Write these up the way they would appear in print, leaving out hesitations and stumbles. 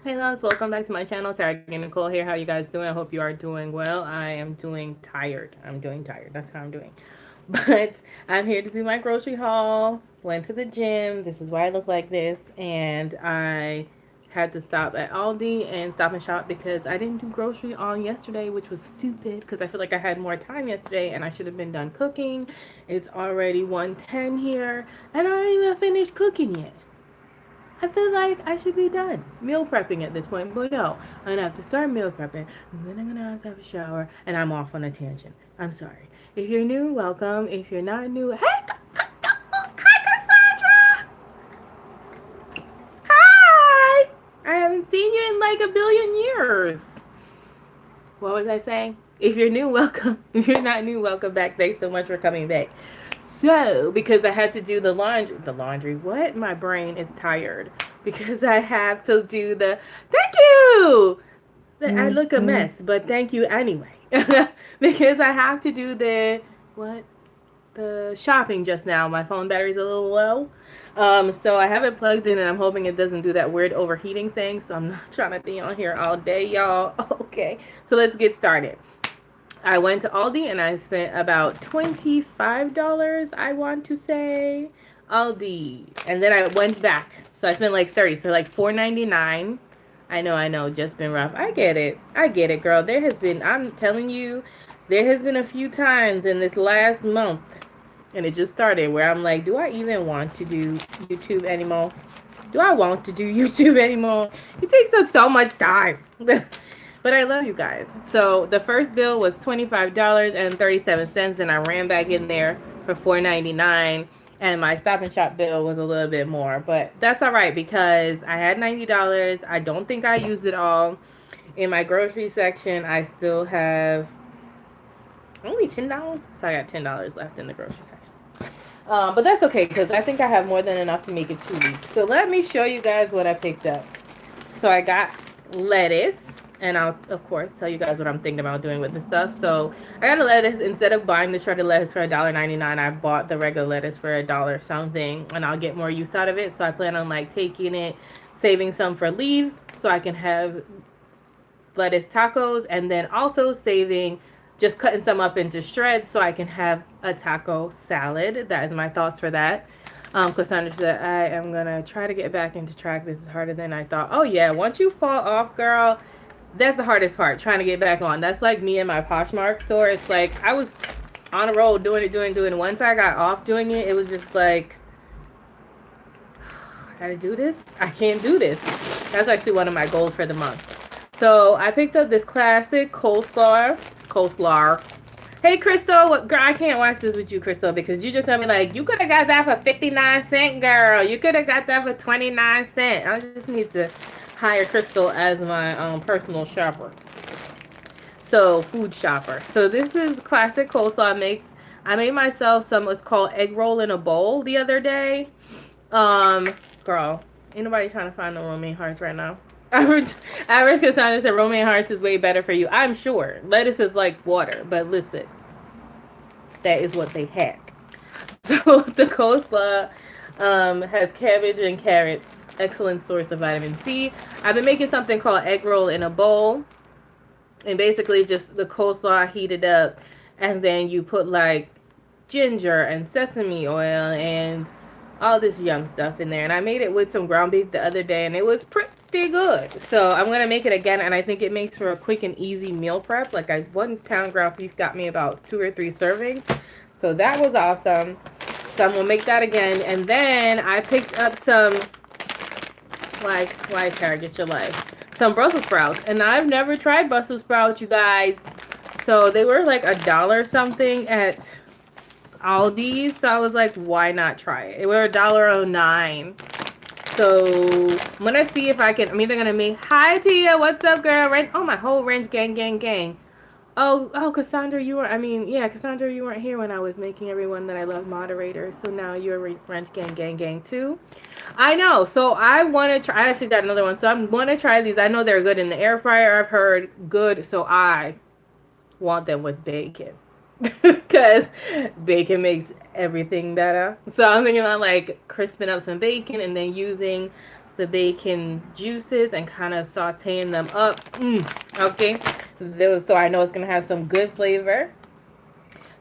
Hey loves, welcome back to my channel. Targaye Nicole here. How you guys doing? I hope you are doing well. I am doing tired. I'm doing tired. That's how I'm doing. But I'm here to do my grocery haul. Went to the gym. This is why I look like this. And I had to stop at Aldi and Stop and Shop because I didn't do grocery on yesterday, which was stupid because I feel like I had more time yesterday and I should have been done cooking. It's already 1:10 here and I don't even finished cooking yet. I feel like I should be done meal prepping at this point, but no, I'm gonna have to start meal prepping, and then I'm gonna have to have a shower, and I'm off on a tangent. I'm sorry. If you're new, welcome. If you're not new, hey, hi, Cassandra. Hi. I haven't seen you in like a billion years. What was I saying? If you're new, welcome. If you're not new, welcome back. Thanks so much for coming back. So, because I had to do the laundry, what? My brain is tired because I have to do thank you! I look a mess, but thank you anyway. Because I have to do the shopping just now. My phone battery's a little low. So I have it plugged in and I'm hoping it doesn't do that weird overheating thing. So I'm not trying to be on here all day, y'all. Okay, so let's get started. I went to Aldi and I spent about $25, I want to say. Aldi. And then I went back. So I spent like 30, so like $4.99. I know, just been rough. I get it. I get it, girl. I'm telling you, there has been a few times in this last month, and it just started, where I'm like, do I even want to do YouTube anymore? Do I want to do YouTube anymore? It takes up so much time. But I love you guys. So the first bill was $25.37. Then I ran back in there for $4.99. And my Stop and Shop bill was a little bit more. But that's all right because I had $90. I don't think I used it all. In my grocery section, I still have only $10. So I got $10 left in the grocery section. But that's okay because I think I have more than enough to make it 2 weeks. So let me show you guys what I picked up. So I got lettuce. And I'll, of course, tell you guys what I'm thinking about doing with this stuff. So I got a lettuce. Instead of buying the shredded lettuce for $1.99, I bought the regular lettuce for $1 something. And I'll get more use out of it. So I plan on like taking it, saving some for leaves so I can have lettuce tacos. And then also saving, just cutting some up into shreds so I can have a taco salad. That is my thoughts for that. Cassandra said, I am going to try to get back into track. This is harder than I thought. Oh, yeah. Once you fall off, girl, that's the hardest part, trying to get back on. That's like me and my Poshmark store. It's like I was on a roll doing it. Once I got off doing it, it was just like, I gotta do this? I can't do this. That's actually one of my goals for the month. So I picked up this classic coleslaw. Hey, Crystal. Girl, I can't watch this with you, Crystal, because you just tell me, like, you could have got that for 59 cents, girl. You could have got that for 29 cents. I just need to hire Crystal as my personal shopper. So, food shopper. So, this is classic coleslaw mix. I made myself some, what's called egg roll in a bowl the other day. Girl, ain't nobody trying to find no romaine hearts right now. Average Cassandra said romaine hearts is way better for you. I'm sure. Lettuce is like water, but listen, that is what they had. So the coleslaw has cabbage and carrots. Excellent source of vitamin C. I've been making something called egg roll in a bowl. And basically just the coleslaw heated up. And then you put like ginger and sesame oil and all this yum stuff in there. And I made it with some ground beef the other day. And it was pretty good. So I'm going to make it again. And I think it makes for a quick and easy meal prep. Like 1 pound ground beef got me about 2 or 3 servings. So that was awesome. So I'm going to make that again. And then I picked up some, why Target your life? Some Brussels sprouts. And I've never tried Brussels sprouts, you guys. So they were like $1 something at Aldi. So I was like, why not try it? It were $1.09. So I'm going to see if I can, I'm either going to make, hi Tia, what's up girl? Oh, my whole ranch gang. Oh, Cassandra, Cassandra, you weren't here when I was making everyone that I love moderators. So now you're Ranch Gang too. I know. So I want to try. I actually got another one. So I'm going to try these. I know they're good in the air fryer. I've heard good. So I want them with bacon. Because bacon makes everything better. So I'm thinking about like crisping up some bacon and then using the bacon juices and kind of sauteing them up. Okay, so I know it's gonna have some good flavor.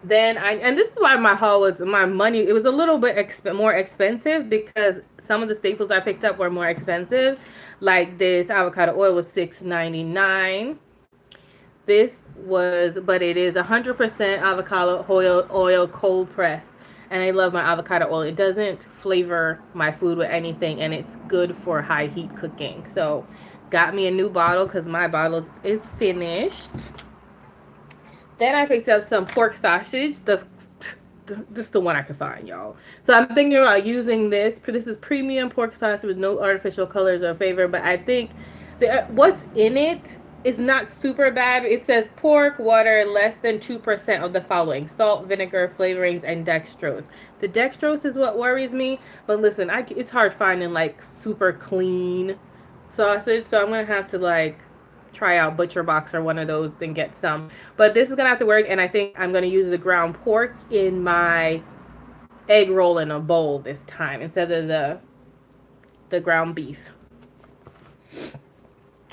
Then and this is why my haul was my money. It was a little bit more expensive because some of the staples I picked up were more expensive. Like this avocado oil was $6.99. This was, but it is 100% avocado oil cold pressed. And I love my avocado oil. It doesn't flavor my food with anything, and it's good for high heat cooking. So, got me a new bottle because my bottle is finished. Then I picked up some pork sausage. This is the one I could find, y'all. So I'm thinking about using this. This is premium pork sausage with no artificial colors or flavor, but I think what's in it is not super bad. It says pork, water, less than 2% of the following: salt, vinegar, flavorings, and dextrose. The dextrose is what worries me, but listen, it's hard finding like super clean sausage, so I'm gonna have to like try out Butcher Box or one of those and get some. But this is gonna have to work, and I think I'm gonna use the ground pork in my egg roll in a bowl this time instead of the ground beef.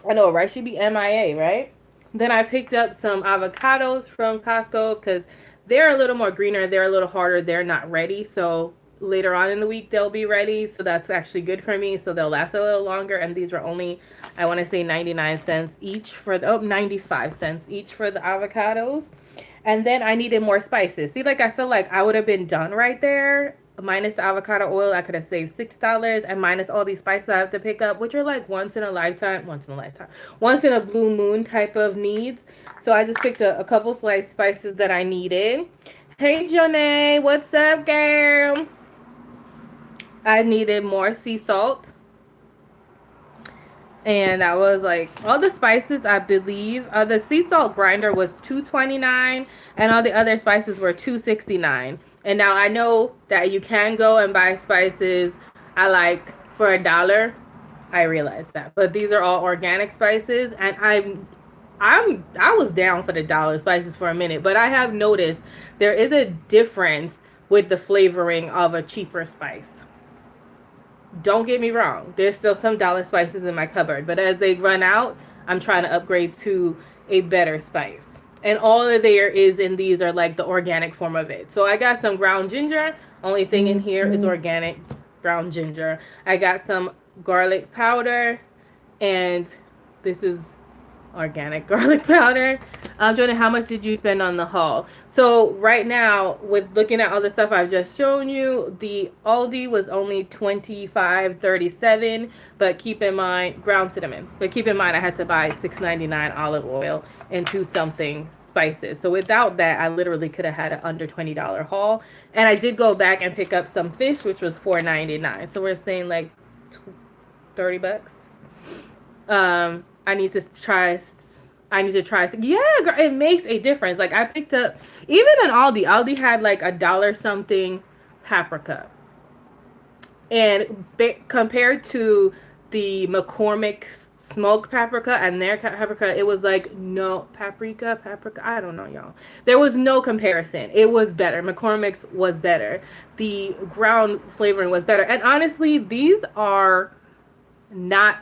I know, right? Should be MIA, right? Then I picked up some avocados from Costco because they're a little more greener. They're a little harder. They're not ready. So later on in the week, they'll be ready. So that's actually good for me. So they'll last a little longer. And these were only, I want to say 99 cents each for 95 cents each for the avocados. And then I needed more spices. See, like, I feel like I would have been done right there. Minus the avocado oil, I could have saved $6, and minus all these spices I have to pick up, which are like once in a blue moon type of needs. So I just picked a couple sliced spices that I needed. Hey, Jonay, what's up, girl? I needed more sea salt. And that was like all the spices, I believe. The sea salt grinder was $2.29, and all the other spices were $2.69. And now I know that you can go and buy spices I like for $1. I realize that, but these are all organic spices, and I was down for the dollar spices for a minute, but I have noticed there is a difference with the flavoring of a cheaper spice. Don't get me wrong, there's still some dollar spices in my cupboard, but as they run out, I'm trying to upgrade to a better spice. And all that there is in these are like the organic form of it. So I got some ground ginger. Only thing in here is organic ground ginger. I got some garlic powder, and this is organic garlic powder. Jordan, how much did you spend on the haul? So right now, with looking at all the stuff I've just shown you, the Aldi was only $25.37, but keep in mind, ground cinnamon. But keep in mind, I had to buy $6.99 olive oil and 2-something spices. So without that, I literally could have had an under $20 haul. And I did go back and pick up some fish, which was $4.99. So we're saying like $30. I need to try. Yeah, it makes a difference. Like I picked up, even in Aldi. Aldi had like $1 something paprika, and compared to the McCormick's smoked paprika and their paprika, it was like no paprika. I don't know, y'all. There was no comparison. It was better. McCormick's was better. The ground flavoring was better, and honestly, these are not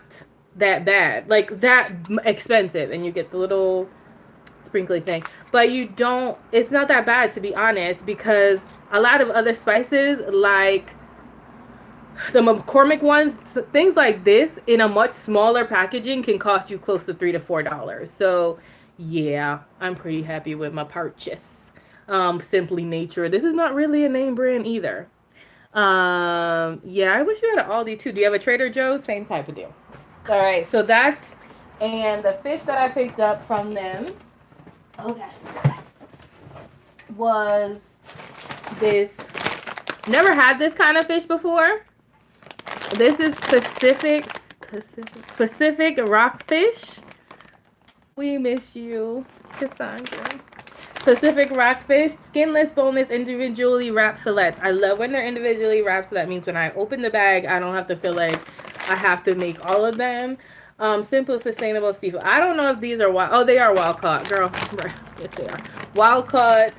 that bad, like that expensive, and you get the little sprinkly thing, but you don't, it's not that bad, to be honest, because a lot of other spices like the McCormick ones, things like this in a much smaller packaging can cost you close to $3 to $4. So yeah, I'm pretty happy with my purchase. Simply Nature, this is not really a name brand either. Yeah, I wish you had an Aldi too. Do you have a Trader Joe's? Same type of deal. All right, so that's, and the fish that I picked up from them, was this, never had this kind of fish before. This is Pacific rockfish. We miss you, Cassandra. Pacific rockfish, skinless, boneless, individually wrapped fillets. I love when they're individually wrapped, so that means when I open the bag, I don't have to feel like I have to make all of them. Simple, sustainable seafood. I don't know if these are wild. Oh, they are wild caught, girl. Yes, they are. Wild caught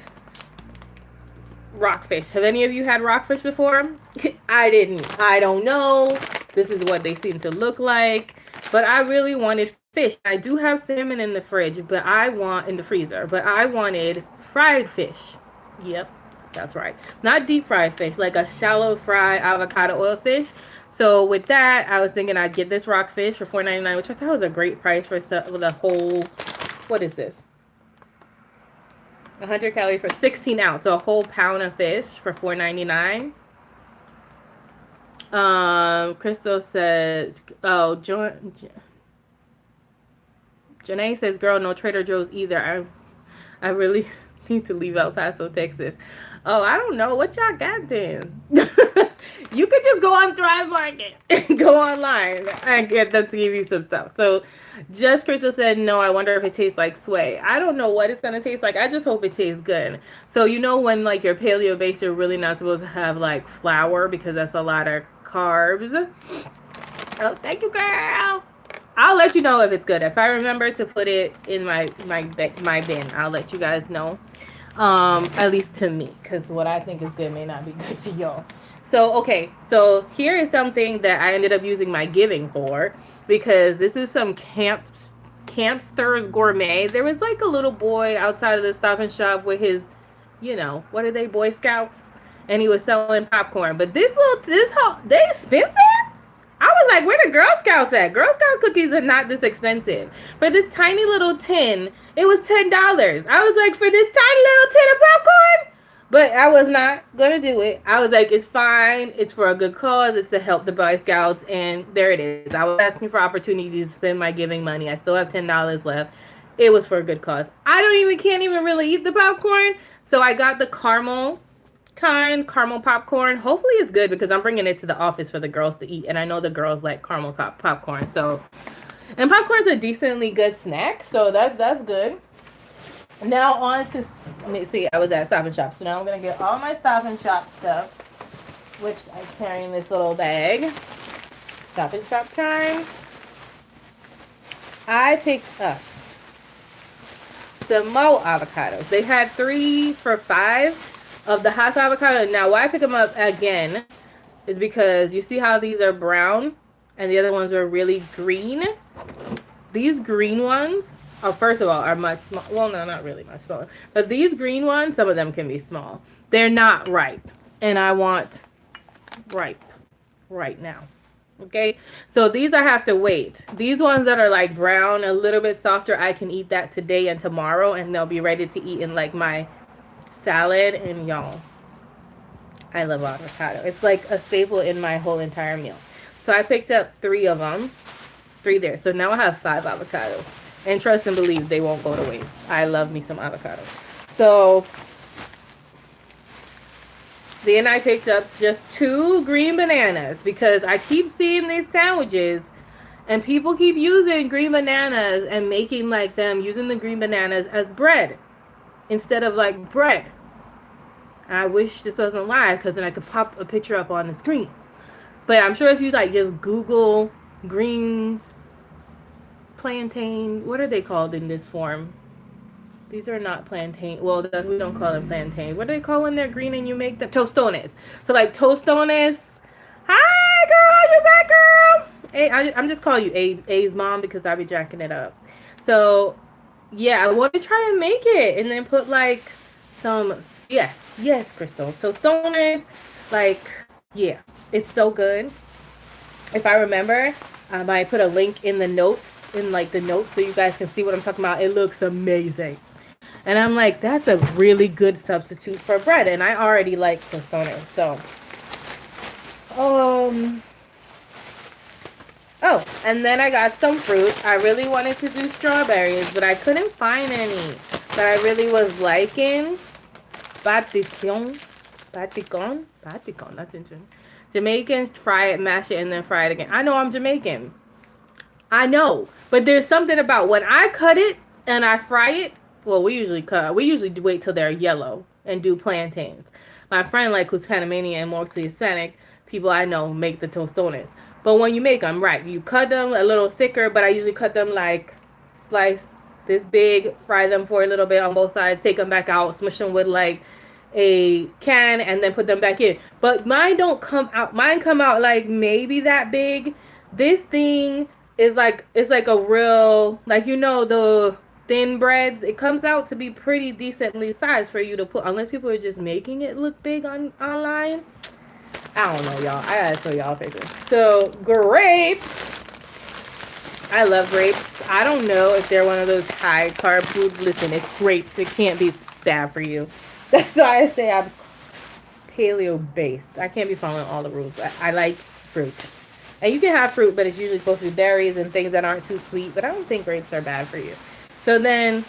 rockfish. Have any of you had rockfish before? I didn't. I don't know. This is what they seem to look like. But I really wanted fish. I do have salmon in the fridge, but I want in the freezer. But I wanted fried fish. Yep, that's right. Not deep fried fish, like a shallow fry avocado oil fish. So with that, I was thinking I'd get this rockfish for $4.99, which I thought was a great price for the whole. What is this? 100 calories for 16 ounce, so a whole pound of fish for $4.99. Crystal said, oh, Janae says, girl, no Trader Joe's either. I really need to leave El Paso, Texas. Oh, I don't know. What y'all got then? You could just go on Thrive Market and go online and get them to give you some stuff. So just Crystal said, no, I wonder if it tastes like sway. I don't know what it's going to taste like. I just hope it tastes good. So you know when like you're paleo based, you're really not supposed to have like flour because that's a lot of carbs. Oh, thank you, girl. I'll let you know if it's good. If I remember to put it in my bin, I'll let you guys know. At least to me, because what I think is good may not be good to y'all. So, okay, so here is something that I ended up using my giving for, because this is some Campsters Gourmet. There was like a little boy outside of the Stop and Shop with his, you know, what are they, Boy Scouts? And he was selling popcorn. But they expensive? I was like, where the Girl Scouts at? Girl Scout cookies are not this expensive. For this tiny little tin, it was $10. I was like, for this tiny little tin of popcorn? But I was not going to do it. I was like, it's fine. It's for a good cause. It's to help the Boy Scouts. And there it is. I was asking for opportunities to spend my giving money. I still have $10 left. It was for a good cause. I can't even really eat the popcorn. So I got the caramel popcorn. Hopefully it's good because I'm bringing it to the office for the girls to eat. And I know the girls like caramel popcorn. So, and popcorn's a decently good snack. So that's good. Now on to, let's see, I was at Stop and Shop. So now I'm going to get all my Stop and Shop stuff, which I carry in this little bag. Stop and Shop time. I picked up some more avocados. They had 3 for $5 of the Hass avocado. Now why I pick them up again is because you see how these are brown and the other ones are really green. These green ones, first of all, are much small. Well, no, not really much smaller. But these green ones, some of them can be small. They're not ripe. And I want ripe right now. Okay? So these I have to wait. These ones that are like brown, a little bit softer, I can eat that today and tomorrow. And they'll be ready to eat in like my salad. And y'all, I love avocado. It's like a staple in my whole entire meal. So I picked up 3 of them. 3 there. So now I have 5 avocados. And trust and believe they won't go to waste. I love me some avocado. So then I picked up just 2 green bananas because I keep seeing these sandwiches and people keep using green bananas and making like them using the green bananas as bread instead of like bread. I wish this wasn't live because then I could pop a picture up on the screen. But I'm sure if you like just Google green plantain, what are they called in this form? These are not plantain. Well, we don't call them plantain. What do they call when they're green and you make them? Tostones. So like tostones. Hi, girl. You back, girl? Hey, I'm just calling you A's mom because I'll be jacking it up. So yeah, I want to try and make it and then put like some, yes, Crystal. Tostones. Like, yeah, it's so good. If I remember, I might put a link in the notes. So you guys can see what I'm talking about. It looks amazing. And I'm like, that's a really good substitute for bread. And I already like tostones. So, oh, and then I got some fruit. I really wanted to do strawberries, but I couldn't find any that I really was liking. Baticon, that's interesting. Jamaicans fry it, mash it, and then fry it again. I know I'm Jamaican. I know, but there's something about when I cut it and I fry it. Well, we usually wait till they're yellow and do plantains. My friend, like, who's Panamanian and mostly Hispanic, people I know make the tostones. But when you make them, right, you cut them a little thicker, but I usually cut them like sliced this big, fry them for a little bit on both sides, take them back out, smush them with like a can and then put them back in. But mine don't come out. Mine come out like maybe that big. This thing is like, it's like a real, like, you know, the thin breads. It comes out to be pretty decently sized for you to put, unless people are just making it look big on online. I don't know, y'all. I gotta show y'all pictures. So grapes. I love grapes. I don't know if they're one of those high carb foods. Listen, it's grapes. It can't be bad for you. That's why I say I'm paleo based. I can't be following all the rules. I like fruit. And you can have fruit, but it's usually supposed to be berries and things that aren't too sweet. But I don't think grapes are bad for you. So then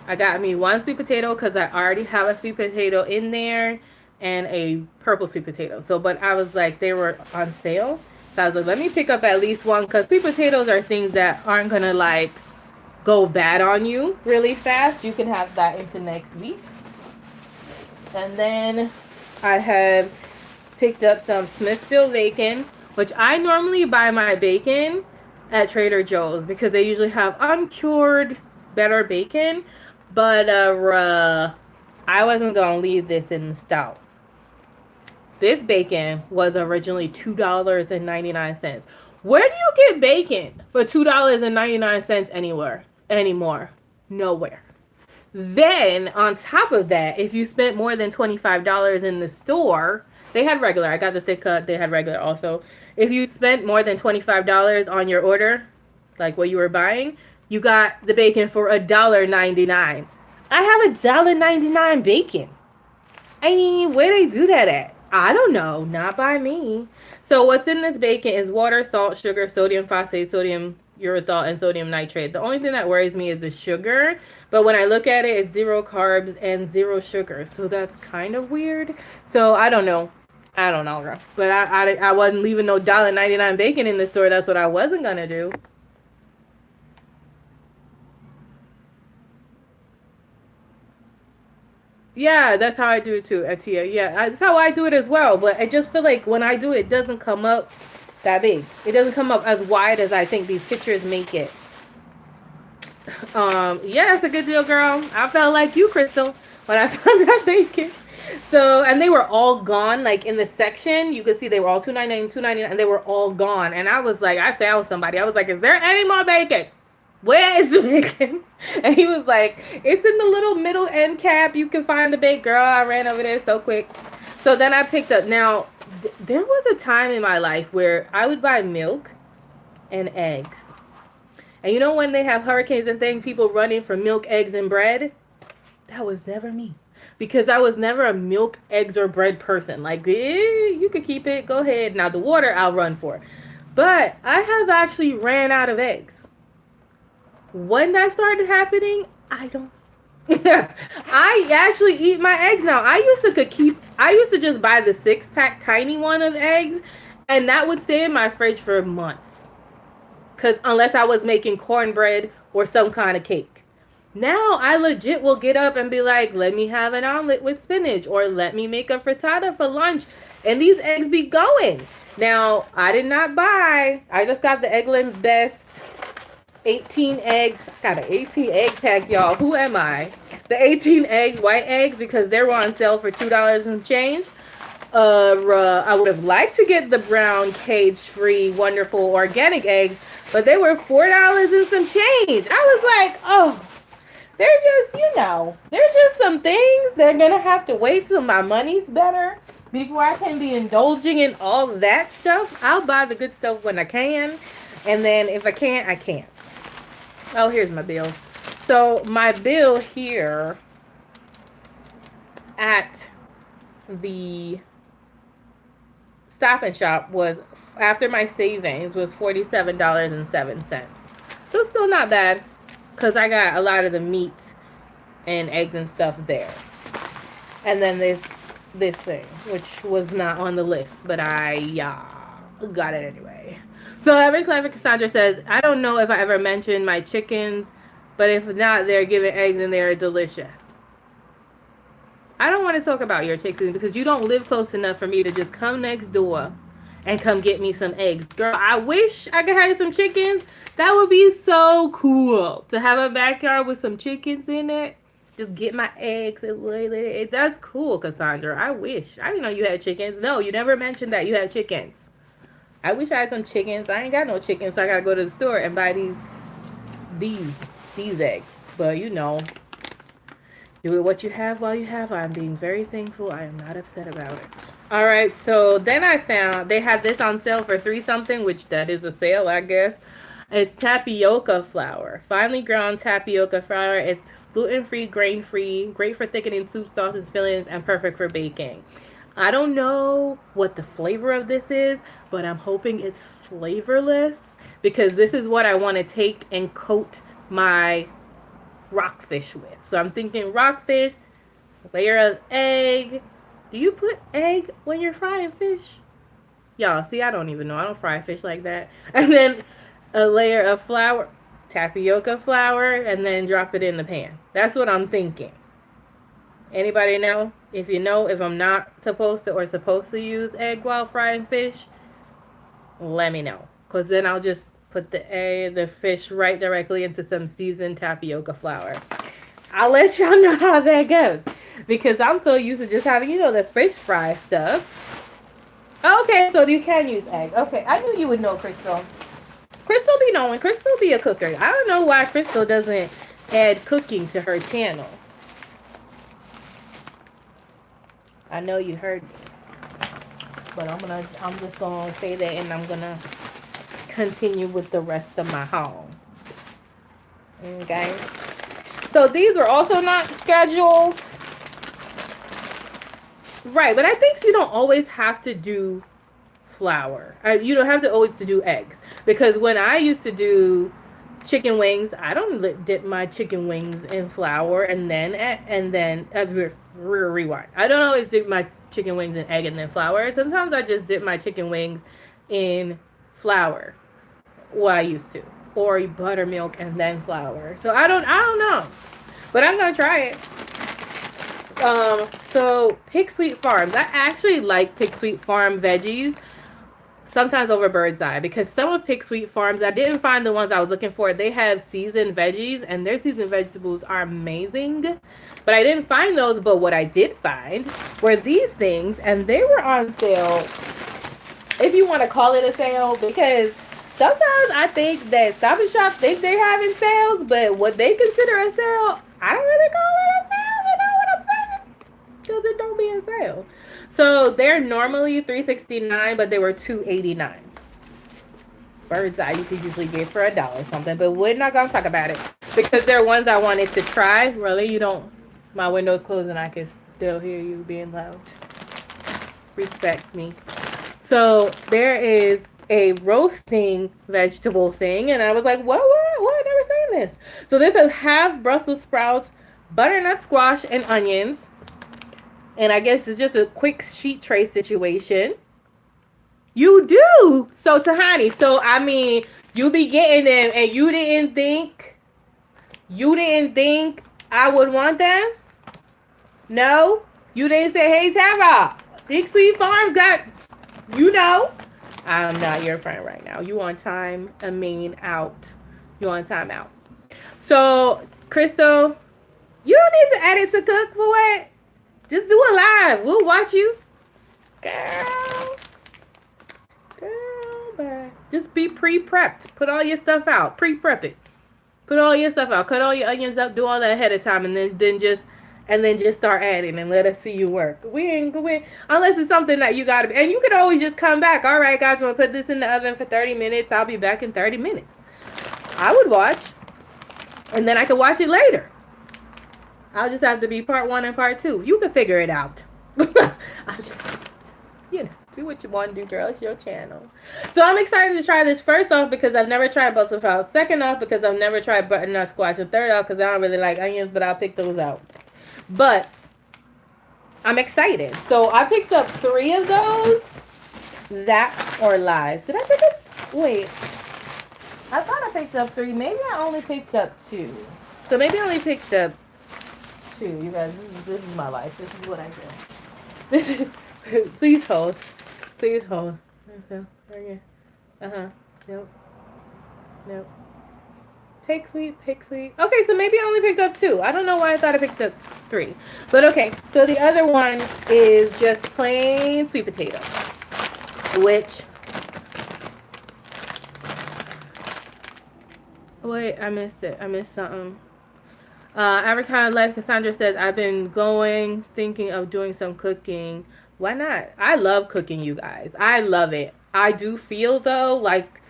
I got me one sweet potato because I already have a sweet potato in there and a purple sweet potato. So, but I was like, they were on sale. So I was like, let me pick up at least one because sweet potatoes are things that aren't going to like go bad on you really fast. You can have that into next week. And then I have picked up some Smithfield bacon, which I normally buy my bacon at Trader Joe's because they usually have uncured, better bacon. But I wasn't going to leave this in the stout. This bacon was originally $2.99. Where do you get bacon for $2.99 anymore? Nowhere. Then, on top of that, if you spent more than $25 in the store, they had regular. I got the thick cut. They had regular also. If you spent more than $25 on your order, like what you were buying, you got the bacon for $1.99. I have $1.99 bacon. I mean, where they do that at? I don't know. Not by me. So what's in this bacon is water, salt, sugar, sodium phosphate, sodium urethol, and sodium nitrate. The only thing that worries me is the sugar. But when I look at it, it's 0 carbs and 0 sugar. So that's kind of weird. So I don't know. I don't know, girl. But I wasn't leaving no $1.99 bacon in the store. That's what I wasn't going to do. Yeah, that's how I do it too, Atia. Yeah, that's how I do it as well. But I just feel like when I do it, it doesn't come up that big. It doesn't come up as wide as I think these pictures make it. Yeah, it's a good deal, girl. I felt like you, Crystal, when I found that bacon. So, and they were all gone. Like in the section, you could see they were all $2.99, $2.99, and they were all gone. And I was like, I found somebody. I was like, is there any more bacon? Where is the bacon? And he was like, it's in the little middle end cap. You can find the bacon. Girl, I ran over there so quick. So then I picked up. Now, there was a time in my life where I would buy milk and eggs. And you know when they have hurricanes and things, people running for milk, eggs, and bread? That was never me. Because I was never a milk, eggs, or bread person. Like, you could keep it. Go ahead. Now, the water I'll run for. But I have actually ran out of eggs. When that started happening, I don't. I actually eat my eggs now. I used to just buy the 6-pack tiny one of eggs, and that would stay in my fridge for months. Because unless I was making cornbread or some kind of cake. Now I legit will get up and be like, let me have an omelet with spinach, or let me make a frittata for lunch, and these eggs be going. Now, I did not buy. I just got the Eggland's Best 18 eggs. Got an 18 egg pack, y'all. Who am I? The 18 egg white eggs because they were on sale for $2 and change. I would have liked to get the brown cage-free wonderful organic eggs, but they were $4 and some change. I was like, oh, they're just, they're just some things. They're gonna have to wait till my money's better before I can be indulging in all that stuff. I'll buy the good stuff when I can, and then if I can't, I can't. Oh, here's my bill. So my bill here at the Stop and Shop was, after my savings, was $47.07. So still not bad because I got a lot of the meat and eggs and stuff there. And then this thing, which was not on the list, but I got it anyway. So Every Clever Cassandra says, I don't know if I ever mentioned my chickens, but if not, they're giving eggs and they're delicious. I don't want to talk about your chickens because you don't live close enough for me to just come next door and come get me some eggs. Girl, I wish I could have some chickens. That would be so cool to have a backyard with some chickens in it. Just get my eggs. That's cool, Cassandra. I wish. I didn't know you had chickens. No, you never mentioned that you had chickens. I wish I had some chickens. I ain't got no chickens, so I gotta go to the store and buy these these eggs. But you know, do it what you have while you have. I'm being very thankful. I am not upset about it. All right, so then I found they had this on sale for 3 something, which that is a sale, I guess. It's tapioca flour, finely ground tapioca flour. It's gluten-free, grain-free, great for thickening soup, sauces, fillings, and perfect for baking. I don't know what the flavor of this is, but I'm hoping it's flavorless because this is what I want to take and coat my rockfish with. So I'm thinking rockfish, layer of egg. Do you put egg when you're frying fish? Y'all, see, I don't even know. I don't fry fish like that. And then a layer of flour, tapioca flour, and then drop it in the pan. That's what I'm thinking. Anybody know? If you know, if I'm not supposed to or supposed to use egg while frying fish, let me know. Because then I'll just put the fish right directly into some seasoned tapioca flour. I'll let y'all know how that goes. Because I'm so used to just having, the fish fry stuff. Okay, so you can use egg. Okay, I knew you would know, Crystal. Crystal be knowing. Crystal be a cooker. I don't know why Crystal doesn't add cooking to her channel. I know you heard me. But I'm just gonna say that and I'm gonna continue with the rest of my haul. Okay. So these are also not scheduled. Right, but I think you don't always have to do flour. You don't have to always to do eggs. Because when I used to do chicken wings, I don't dip my chicken wings in flour and then rewind. I don't always dip my chicken wings in egg and then flour. Sometimes I just dip my chicken wings in flour. Well, I used to. Or buttermilk and then flour. So I don't know. But I'm gonna try it. So Pick Sweet Farms. I actually like Pick Sweet Farm veggies. Sometimes over Bird's Eye. Because some of Pick Sweet Farms, I didn't find the ones I was looking for. They have seasoned veggies. And their seasoned vegetables are amazing. But I didn't find those. But what I did find were these things. And they were on sale. If you want to call it a sale. Because sometimes I think that Stop and Shop think they're having sales. But what they consider a sale, I don't really call it a sale. You know what I'm saying? Because it don't be a sale. So they're normally $3.69, but they were $2.89. Bird's Eye you could usually get for $1 something, but we're not gonna talk about it because they're ones I wanted to try. Really, you don't. My window's closed and I can still hear you being loud. Respect me. So there is a roasting vegetable thing, and I was like, what? I've never seen this. So this is half Brussels sprouts, butternut squash, and onions. And I guess it's just a quick sheet tray situation. You do. So Tahani, I mean, you be getting them and you didn't think I would want them? No? You didn't say, hey Tara, Big Sweet Farm got, I'm not your friend right now. You on time, out. You on time out. So, Crystal, you don't need to edit to cook for what? Just do it live. We'll watch you. Girl, bye. Just be pre-prepped. Put all your stuff out. Pre-prep it. Put all your stuff out. Cut all your onions up. Do all that ahead of time, and then just start adding and let us see you work. We ain't unless it's something that you gotta. And you could always just come back. All right, guys, I'm gonna put this in the oven for 30 minutes. I'll be back in 30 minutes. I would watch, and then I could watch it later. I'll just have to be part 1 and part 2. You can figure it out. I just do what you want to do, girl. It's your channel. So I'm excited to try this. First off, because I've never tried Brussels sprouts. Second off, because I've never tried butternut squash. And third off, because I don't really like onions, but I'll pick those out. But I'm excited. So I picked up 3 of those. That or lies. Did I pick up? Wait. I thought I picked up 3. Maybe I only picked up 2. So maybe I only picked up 2. You guys, this is my life. This is what I do. This is. Please hold. Please hold. Okay. Nope. Pick sweet, pick sweet. Okay, so maybe I only picked up 2. I don't know why I thought I picked up 3. But okay, so the other one is just plain sweet potato, which, wait, I missed it. I missed something. African Life Cassandra says, I've been thinking of doing some cooking. Why not? I love cooking, you guys. I love it. I do feel though, like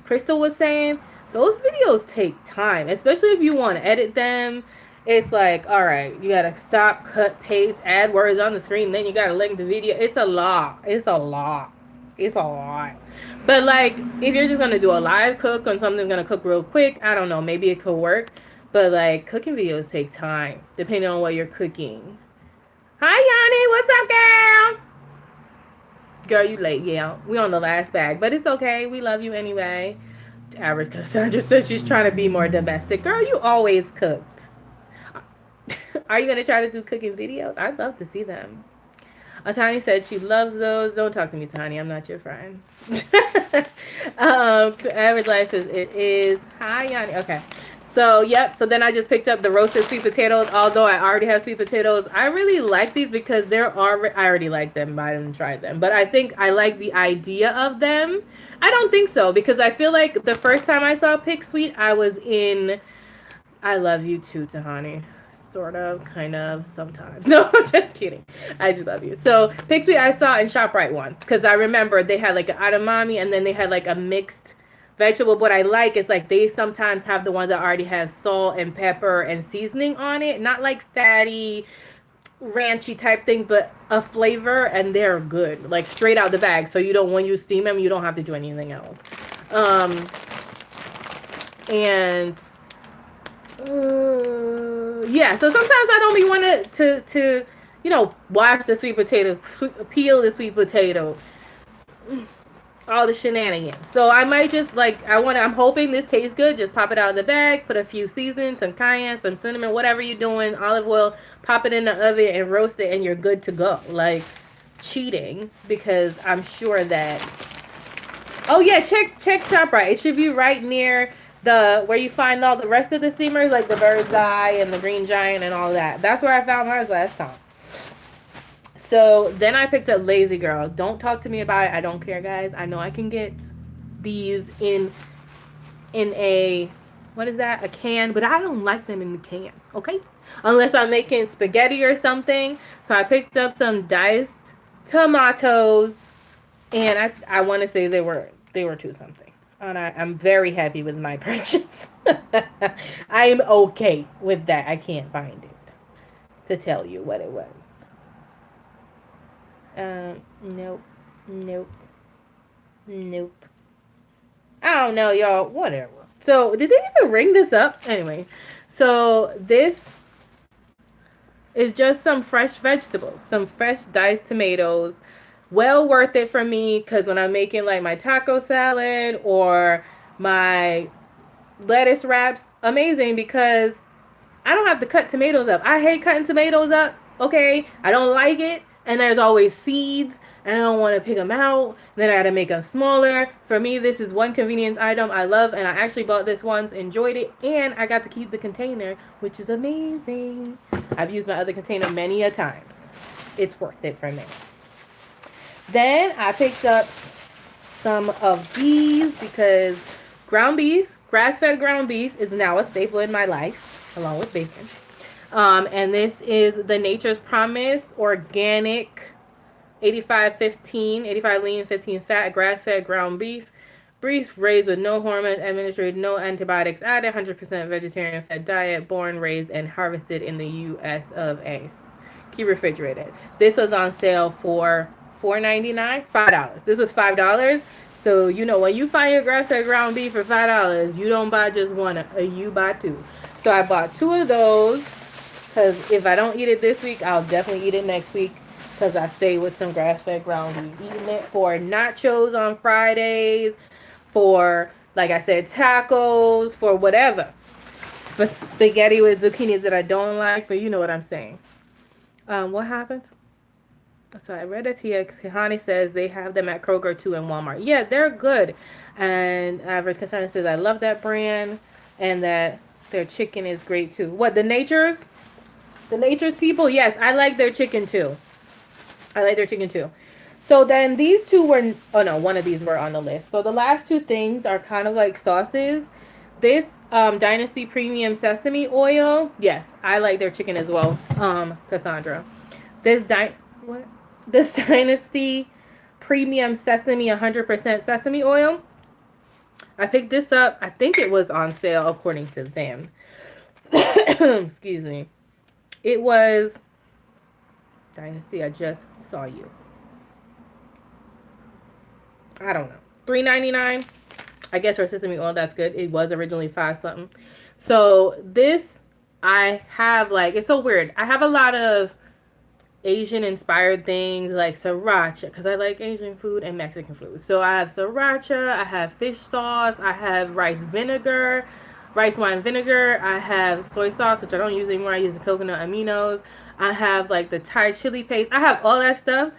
Crystal was saying, those videos take time, especially if you want to edit them. It's like, all right, you gotta stop, cut, paste, add words on the screen, then you gotta link the video. It's a lot. It's a lot. It's a lot. But like, if you're just gonna do a live cook on something gonna cook real quick, I don't know, maybe it could work. But like, cooking videos take time, depending on what you're cooking. Hi, Yanni. What's up, girl? Girl, you late, yeah. We on the last bag, but it's okay. We love you anyway. Average Cassandra said she's trying to be more domestic. Girl, you always cooked. Are you going to try to do cooking videos? I'd love to see them. Tani said she loves those. Don't talk to me, Tani. I'm not your friend. Average Life says it is. Hi, Yanni. Okay. So, yep. So then I just picked up the roasted sweet potatoes. Although I already have sweet potatoes, I really like these because I already like them, but I didn't try them. But I think I like the idea of them. I don't think so because I feel like the first time I saw Pick Sweet, I was in I Love You Too, Tahani. Sort of, kind of, sometimes. No, I'm just kidding. I do love you. So, Pick Sweet I saw in ShopRite once because I remember they had like an edamame and then they had like a mixed vegetable. What I like is like they sometimes have the ones that already have salt and pepper and seasoning on it. Not like fatty, ranchy type thing, but a flavor, and they're good. Like straight out the bag. So you don't, when you steam them, you don't have to do anything else. And yeah, so sometimes I don't be wanting to wash the sweet potato, peel the sweet potato, all the shenanigans. So I might just I'm hoping this tastes good. Just pop it out of the bag, put a few seasonings, some cayenne, some cinnamon, whatever you're doing, olive oil, pop it in the oven and roast it, and you're good to go. Like cheating, because I'm sure that. Oh yeah, check ShopRite. It should be right near where you find all the rest of the steamers, like the Bird's Eye and the Green Giant and all that. That's where I found mine last time. So then I picked up Lazy Girl. Don't talk to me about it. I don't care, guys. I know I can get these in a, what is that? A can, but I don't like them in the can, okay? Unless I'm making spaghetti or something. So I picked up some diced tomatoes, and I want to say they were 2 something. And I'm very happy with my purchase. I'm okay with that. I can't find it to tell you what it was. Nope. I don't know, y'all. Whatever. So, did they even ring this up? Anyway, so this is just some fresh vegetables, some fresh diced tomatoes. Well worth it for me because when I'm making like my taco salad or my lettuce wraps, amazing because I don't have to cut tomatoes up. I hate cutting tomatoes up, okay? I don't like it. And there's always seeds, and I don't want to pick them out. Then I got to make them smaller. For me, this is one convenience item I love, and I actually bought this once, enjoyed it, and I got to keep the container, which is amazing. I've used my other container many a times. It's worth it for me. Then I picked up some of these because ground beef, grass-fed ground beef, is now a staple in my life, along with bacon. And this is the Nature's Promise organic 85 lean, 15 fat, grass-fed ground beef. Beef raised with no hormones administered, no antibiotics added, 100% vegetarian fed diet, born, raised, and harvested in the U.S. of A. Keep refrigerated. This was on sale for $4.99, $5. This was $5. So, when you find your grass-fed ground beef for $5, you don't buy just one, you buy 2. So I bought 2 of those. Because if I don't eat it this week, I'll definitely eat it next week. Because I stay with some grass-fed ground beef. Eating it for nachos on Fridays. For, like I said, tacos. For whatever. For spaghetti with zucchini that I don't like. But you know what I'm saying. What happened? So I read it here. Kahani says they have them at Kroger too and Walmart. Yeah, they're good. And Average Cassandra says I love that brand and that their chicken is great too. What, the Nature's? The Nature's people? Yes, I like their chicken too. I like their chicken too. So then these two were, oh no, one of these were on the list. So the last two things are kind of like sauces. This Dynasty Premium Sesame Oil, yes, I like their chicken as well, Cassandra. This what? This Dynasty Premium Sesame 100% Sesame Oil. I picked this up. I think it was on sale according to them. Excuse me. It was Dynasty. I just saw you. I don't know. $3.99. I guess for sesame oil, that's good. It was originally 5 something. So this, I have like, it's so weird. I have a lot of Asian inspired things like sriracha because I like Asian food and Mexican food. So I have sriracha, I have fish sauce, I have rice wine vinegar, I have soy sauce, which I don't use anymore. I use the coconut aminos. I have like the Thai chili paste. I have all that stuff.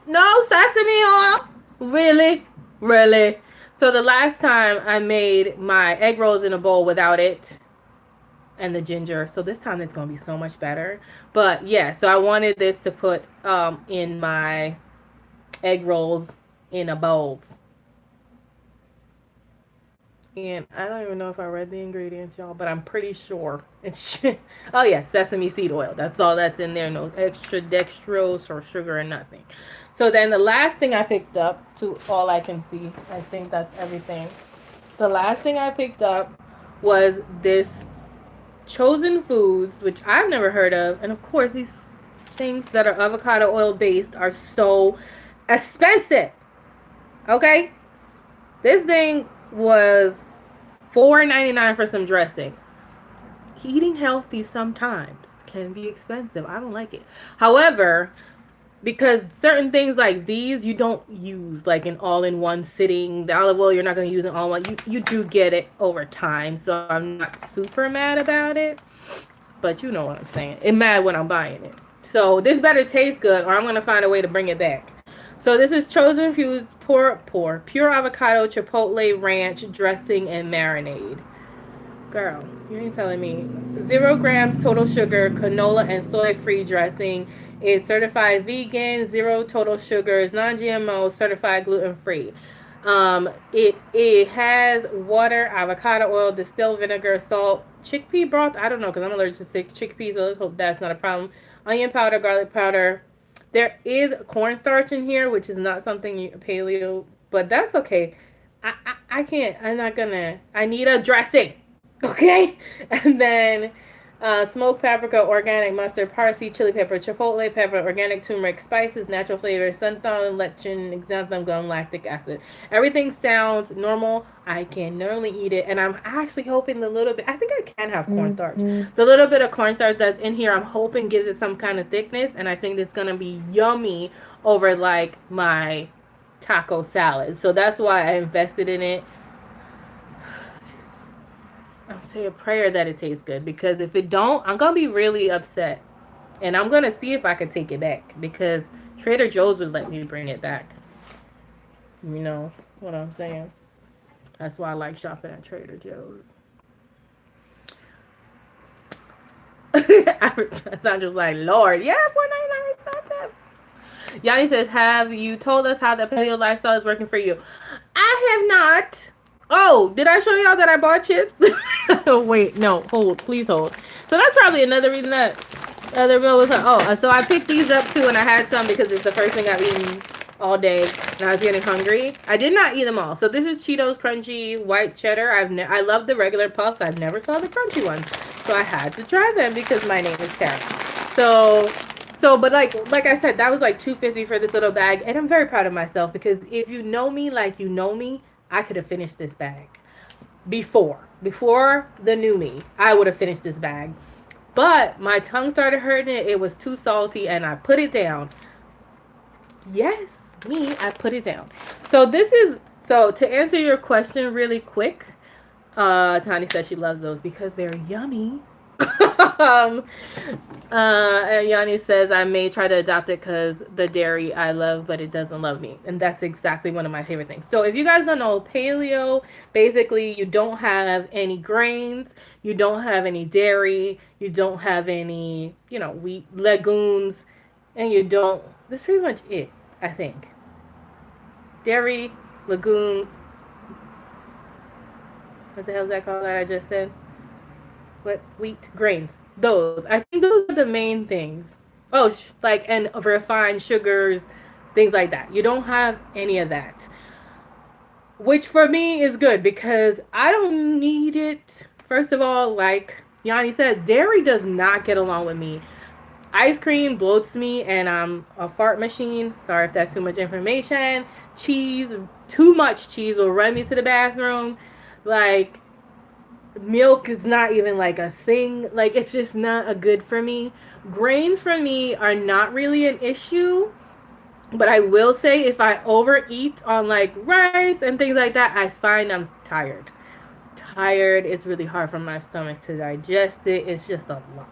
No sesame oil. Really. So the last time I made my egg rolls in a bowl without it and the ginger. So this time it's going to be so much better. But yeah, so I wanted this to put in my egg rolls in a bowl. And I don't even know if I read the ingredients, y'all, but I'm pretty sure it's oh yeah, sesame seed oil. That's all that's in there. No extra dextrose or sugar or nothing. So then the last thing I picked up, to all I can see, I think that's everything. The last thing I picked up was this Chosen Foods, which I've never heard of. And of course, these things that are avocado oil based are so expensive. Okay? This thing was $4.99 for some dressing. Eating healthy sometimes can be expensive. I don't like it. However, because certain things like these you don't use like in all-in-one sitting. The olive oil you're not going to use in all one. You do get it over time, so I'm not super mad about it. But you know what I'm saying. I'm mad when I'm buying it. So this better taste good, or I'm going to find a way to bring it back. So this is Chosen Foods pure avocado chipotle ranch dressing and marinade. Girl, you ain't telling me. 0 grams total sugar, canola and soy-free dressing. It's certified vegan, 0 total sugars, non-GMO, certified gluten-free. It has water, avocado oil, distilled vinegar, salt, chickpea broth. I don't know because I'm allergic to chickpeas, so let's hope that's not a problem. Onion powder, garlic powder. There is cornstarch in here, which is not something paleo, but that's okay. I can't. I'm not gonna. I need a dressing. Okay, and then smoked paprika, organic mustard, parsley, chili pepper, chipotle pepper, organic turmeric, spices, natural flavors, sunflower, lecithin, xanthan gum, lactic acid. Everything sounds normal. I can normally eat it, and I'm actually hoping the little bit. I think I can have cornstarch. The little bit of cornstarch that's in here, I'm hoping gives it some kind of thickness, and I think it's gonna be yummy over like my taco salad. So that's why I invested in it. I'll say a prayer that it tastes good, because if it don't, I'm gonna be really upset, and I'm gonna see if I can take it back, because Trader Joe's would let me bring it back. You know what I'm saying? That's why I like shopping at Trader Joe's. I'm just like, Lord, yeah, $4.99 expensive. Yanni says, have you told us how the paleo lifestyle is working for you? I have not. Oh, did I show y'all that I bought chips? Wait, no, please hold. So that's probably another reason that other bill was like, oh, so I picked these up too, and I had some because it's the first thing I've eaten all day, and I was getting hungry. I did not eat them all. So this is Cheetos Crunchy White Cheddar. I love the regular puffs. I've never saw the crunchy ones, so I had to try them because my name is Karen. But like I said, that was like $2.50 for this little bag, and I'm very proud of myself because if you know me like you know me, I could have finished this bag before the new me. I would have finished this bag, but my tongue started hurting. It was too salty, and I put it down. Yes, I put it down. So to answer your question really quick, Tani says she loves those because they're yummy. um, and Yanni says, I may try to adopt it because the dairy I love, but it doesn't love me. And that's exactly one of my favorite things. So if you guys don't know, paleo, basically you don't have any grains, you don't have any dairy, you don't have any, wheat, legumes, and you don't, that's pretty much it, I think. Dairy, legumes, what the hell is that called that I just said? What? Wheat, grains. Those. I think those are the main things. Oh, and refined sugars, things like that. You don't have any of that. Which for me is good because I don't need it. First of all, like Yanni said, dairy does not get along with me. Ice cream bloats me and I'm a fart machine. Sorry if that's too much information. Cheese, too much cheese will run me to the bathroom. Like, milk is not even like a thing. Like, it's just not a good for me. Grains for me are not really an issue. But I will say if I overeat on like rice and things like that, I find I'm tired. Tired. It's really hard for my stomach to digest it. It's just a lot.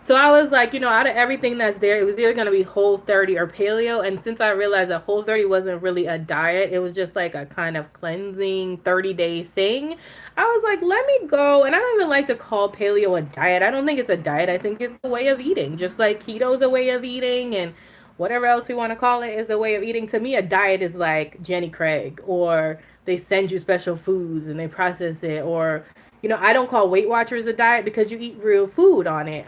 So I was like, out of everything that's there, it was either going to be Whole30 or Paleo. And since I realized that Whole30 wasn't really a diet, it was just like a kind of cleansing 30-day thing, I was like, let me go. And I don't even like to call Paleo a diet. I don't think it's a diet. I think it's a way of eating. Just like keto is a way of eating and whatever else we want to call it is a way of eating. To me, a diet is like Jenny Craig, or they send you special foods and they process it, or I don't call Weight Watchers a diet because you eat real food on it.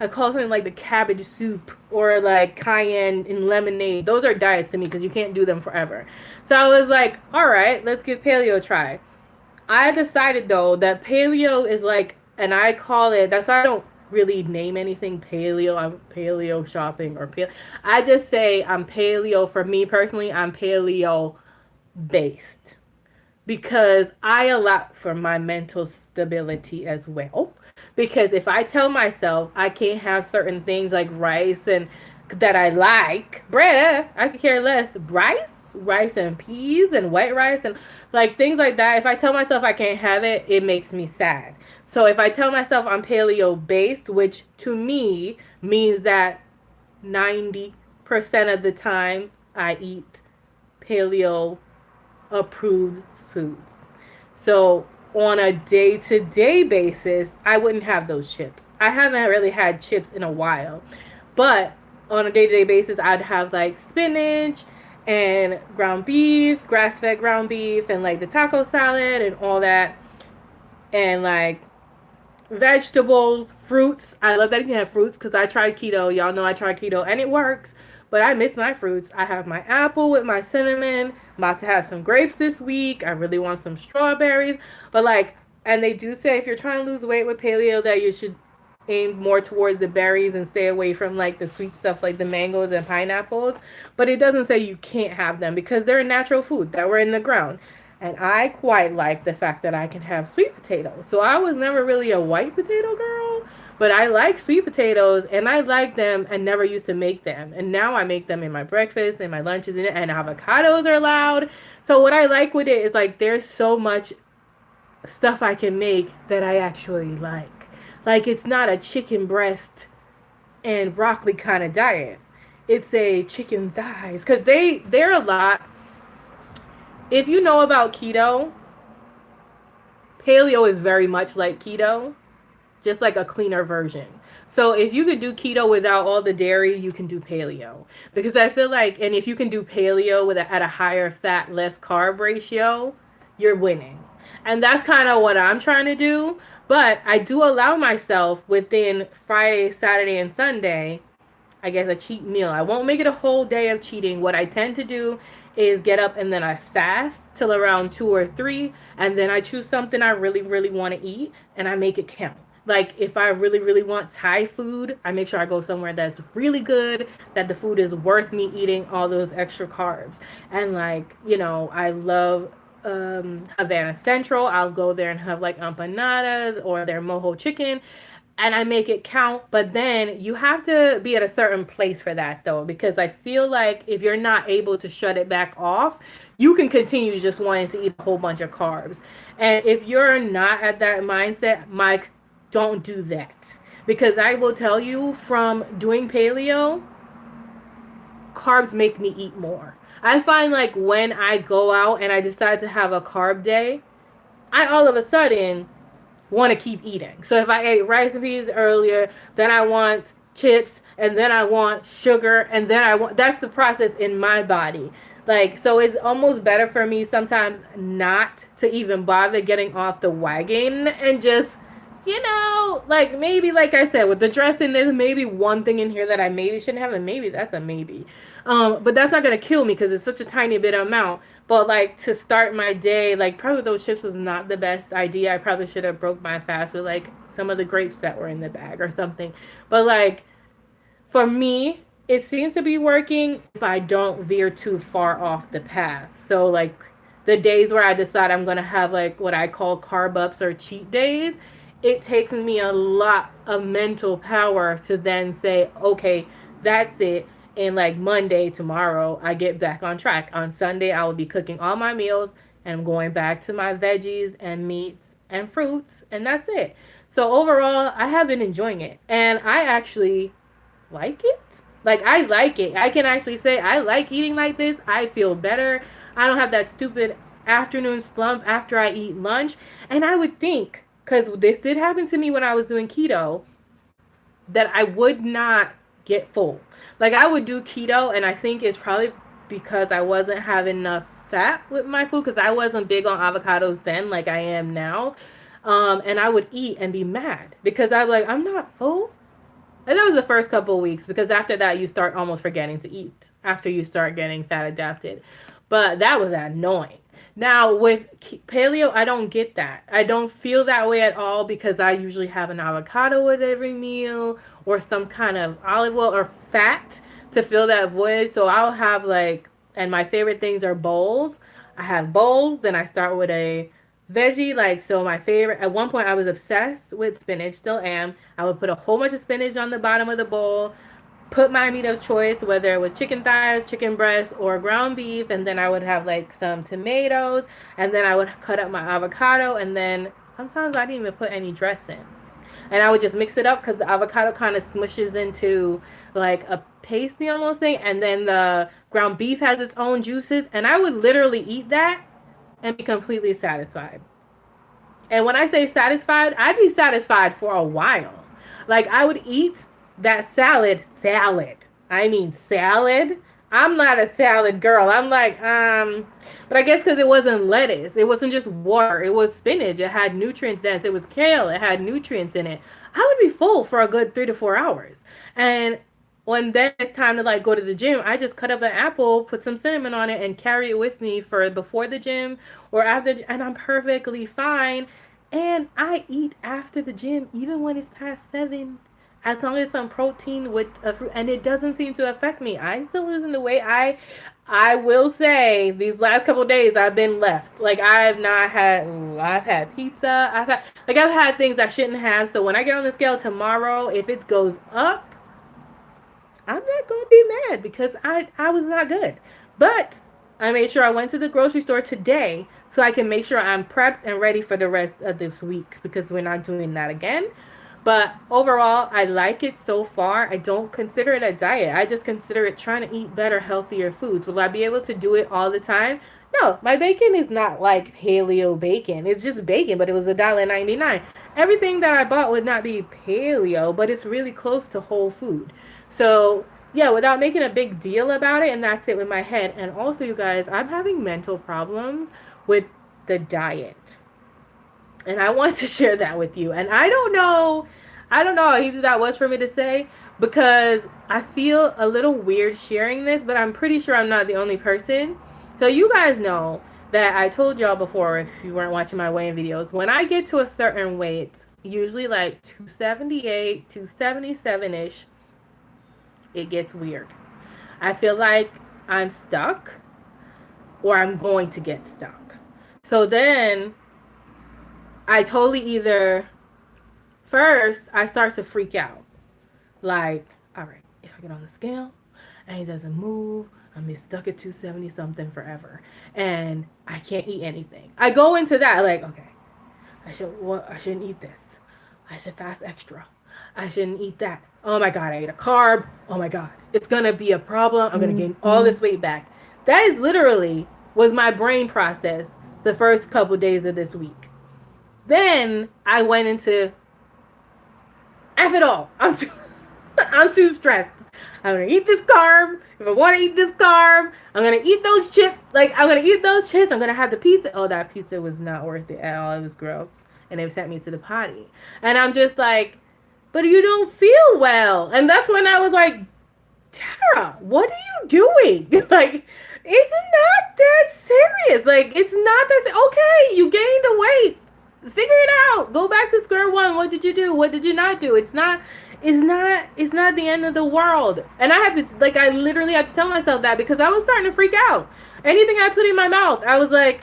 I call something like the cabbage soup or like cayenne and lemonade. Those are diets to me because you can't do them forever. So I was like, all right, let's give paleo a try. I decided though that paleo is like, and I call it, that's why I don't really name anything paleo. I'm paleo shopping or paleo. I just say I'm paleo. For me personally, I'm paleo based because I allow for my mental stability as well. Because if I tell myself I can't have certain things like rice and that I like, bread, I could care less. Rice and peas and white rice and like things like that. If I tell myself I can't have it, it makes me sad. So if I tell myself I'm paleo based, which to me means that 90% of the time I eat paleo approved foods. So on a day-to-day basis, I wouldn't have those chips. I haven't really had chips in a while. But on a day-to-day basis, I'd have like spinach and ground beef, grass-fed ground beef, and like the taco salad and all that. And like vegetables, fruits. I love that you can have fruits because I tried keto. Y'all know I tried keto and it works. But I miss my fruits. I have my apple with my cinnamon. I'm about to have some grapes this week. I really want some strawberries. But like, and they do say if you're trying to lose weight with paleo that you should aim more towards the berries and stay away from like the sweet stuff like the mangoes and pineapples. But it doesn't say you can't have them because they're a natural food that were in the ground. And I quite like the fact that I can have sweet potatoes. So I was never really a white potato girl, but I like sweet potatoes and I like them and never used to make them. And now I make them in my breakfast and my lunches and avocados are allowed. So what I like with it is like there's so much stuff I can make that I actually like. Like it's not a chicken breast and broccoli kind of diet. It's a chicken thighs because they're a lot. If you know about keto, paleo is very much like keto, just like a cleaner version. So if you could do keto without all the dairy, you can do paleo. Because I feel like, and if you can do paleo at a higher fat, less carb ratio, you're winning. And that's kind of what I'm trying to do. But I do allow myself within Friday, Saturday, and Sunday, I guess, a cheat meal. I won't make it a whole day of cheating. What I tend to do is get up and then I fast till around 2 or 3, and then I choose something I really, really want to eat, and I make it count. Like if I really, really want Thai food, I make sure I go somewhere that's really good, that the food is worth me eating all those extra carbs. And like, I love Havana Central. I'll go there and have like empanadas or their mojo chicken and I make it count. But then you have to be at a certain place for that though, because I feel like if you're not able to shut it back off, you can continue just wanting to eat a whole bunch of carbs. And if you're not at that mindset, my don't do that. Because I will tell you from doing paleo, carbs make me eat more. I find like when I go out and I decide to have a carb day, I all of a sudden want to keep eating. So if I ate rice and peas earlier, then I want chips, and then I want sugar, and then I want, that's the process in my body. Like, so it's almost better for me sometimes not to even bother getting off the wagon and just, like maybe, like I said, with the dressing, there's maybe one thing in here that I maybe shouldn't have, and maybe that's a maybe. But that's not gonna kill me because it's such a tiny bit of amount. But like to start my day, like probably those chips was not the best idea. I probably should have broke my fast with like some of the grapes that were in the bag or something. But like for me, it seems to be working if I don't veer too far off the path. So like the days where I decide I'm gonna have like what I call carb ups or cheat days, it takes me a lot of mental power to then say, okay, that's it. And like Monday, tomorrow, I get back on track. On Sunday, I will be cooking all my meals and I'm going back to my veggies and meats and fruits, and that's it. So overall, I have been enjoying it. And I actually like it. Like, I like it. I can actually say I like eating like this. I feel better. I don't have that stupid afternoon slump after I eat lunch. And I would think, because this did happen to me when I was doing keto, that I would not get full. Like, I would do keto, and I think it's probably because I wasn't having enough fat with my food, because I wasn't big on avocados then like I am now. And I would eat and be mad because I was like, I'm not full. And that was the first couple of weeks, because after that you start almost forgetting to eat after you start getting fat adapted. But that was annoying. Now with paleo, I don't get that. I don't feel that way at all because I usually have an avocado with every meal or some kind of olive oil or fat to fill that void. So I'll have like, and my favorite things are bowls. I have bowls, then I start with a veggie. Like, so my favorite, at one point I was obsessed with spinach, still am. I would put a whole bunch of spinach on the bottom of the bowl, put my meat of choice, whether it was chicken thighs, chicken breast, or ground beef, and then I would have like some tomatoes, and then I would cut up my avocado, and then sometimes I didn't even put any dressing. And I would just mix it up because the avocado kind of smushes into like a pasty almost thing, and then the ground beef has its own juices, and I would literally eat that and be completely satisfied. And when I say satisfied, I'd be satisfied for a while. Like, I would eat that salad. I mean salad. I'm not a salad girl. I'm like, but I guess because it wasn't lettuce. It wasn't just water. It was spinach. It had nutrients dense. It was kale. It had nutrients in it. I would be full for a good 3 to 4 hours. And when then it's time to like go to the gym, I just cut up an apple, put some cinnamon on it, and carry it with me for before the gym or after, and I'm perfectly fine. And I eat after the gym, even when it's past 7, as long as some protein with a fruit, and it doesn't seem to affect me. I still losing the weight. I will say these last couple of days I've been left. Like, I've not had. I've had pizza. I've had things I shouldn't have. So when I get on the scale tomorrow, if it goes up, I'm not going to be mad because I was not good. But I made sure I went to the grocery store today so I can make sure I'm prepped and ready for the rest of this week, because we're not doing that again. But overall, I like it so far. I don't consider it a diet. I just consider it trying to eat better, healthier foods. Will I be able to do it all the time? No, my bacon is not like paleo bacon. It's just bacon, but it was $1.99. Everything that I bought would not be paleo, but it's really close to whole food. So yeah, without making a big deal about it, and that's it with my head. And also, you guys, I'm having mental problems with the diet. And I want to share that with you. And I don't know how easy that was for me to say, because I feel a little weird sharing this, but I'm pretty sure I'm not the only person. So you guys know that I told y'all before, if you weren't watching my weighing videos, when I get to a certain weight, usually like 278, 277-ish, it gets weird. I feel like I'm stuck, or I'm going to get stuck. So then I totally either, first, I start to freak out. Like, all right, if I get on the scale and it doesn't move, I'm be stuck at 270 something forever. And I can't eat anything. I go into that like, okay, I shouldn't eat this. I should fast extra. I shouldn't eat that. Oh my God, I ate a carb. Oh my God, it's gonna be a problem. I'm gonna gain all this weight back. That is literally was my brain process the first couple days of this week. Then I went into F it all. I'm too stressed. I'm gonna eat this carb. If I want to eat this carb, I'm gonna eat those chips. Like I'm gonna eat those chips. I'm gonna have the pizza. Oh, that pizza was not worth it at all. It was gross, and they sent me to the potty. And I'm just like, but you don't feel well. And that's when I was like, Tara, what are you doing? Like, it's not that serious. Like, it's not that. Okay, you gained the weight. Figure it out. Go back to square one. What did you do? What did you not do? It's not the end of the world. And I had to, like, I literally had to tell myself that because I was starting to freak out. Anything I put in my mouth, I was like,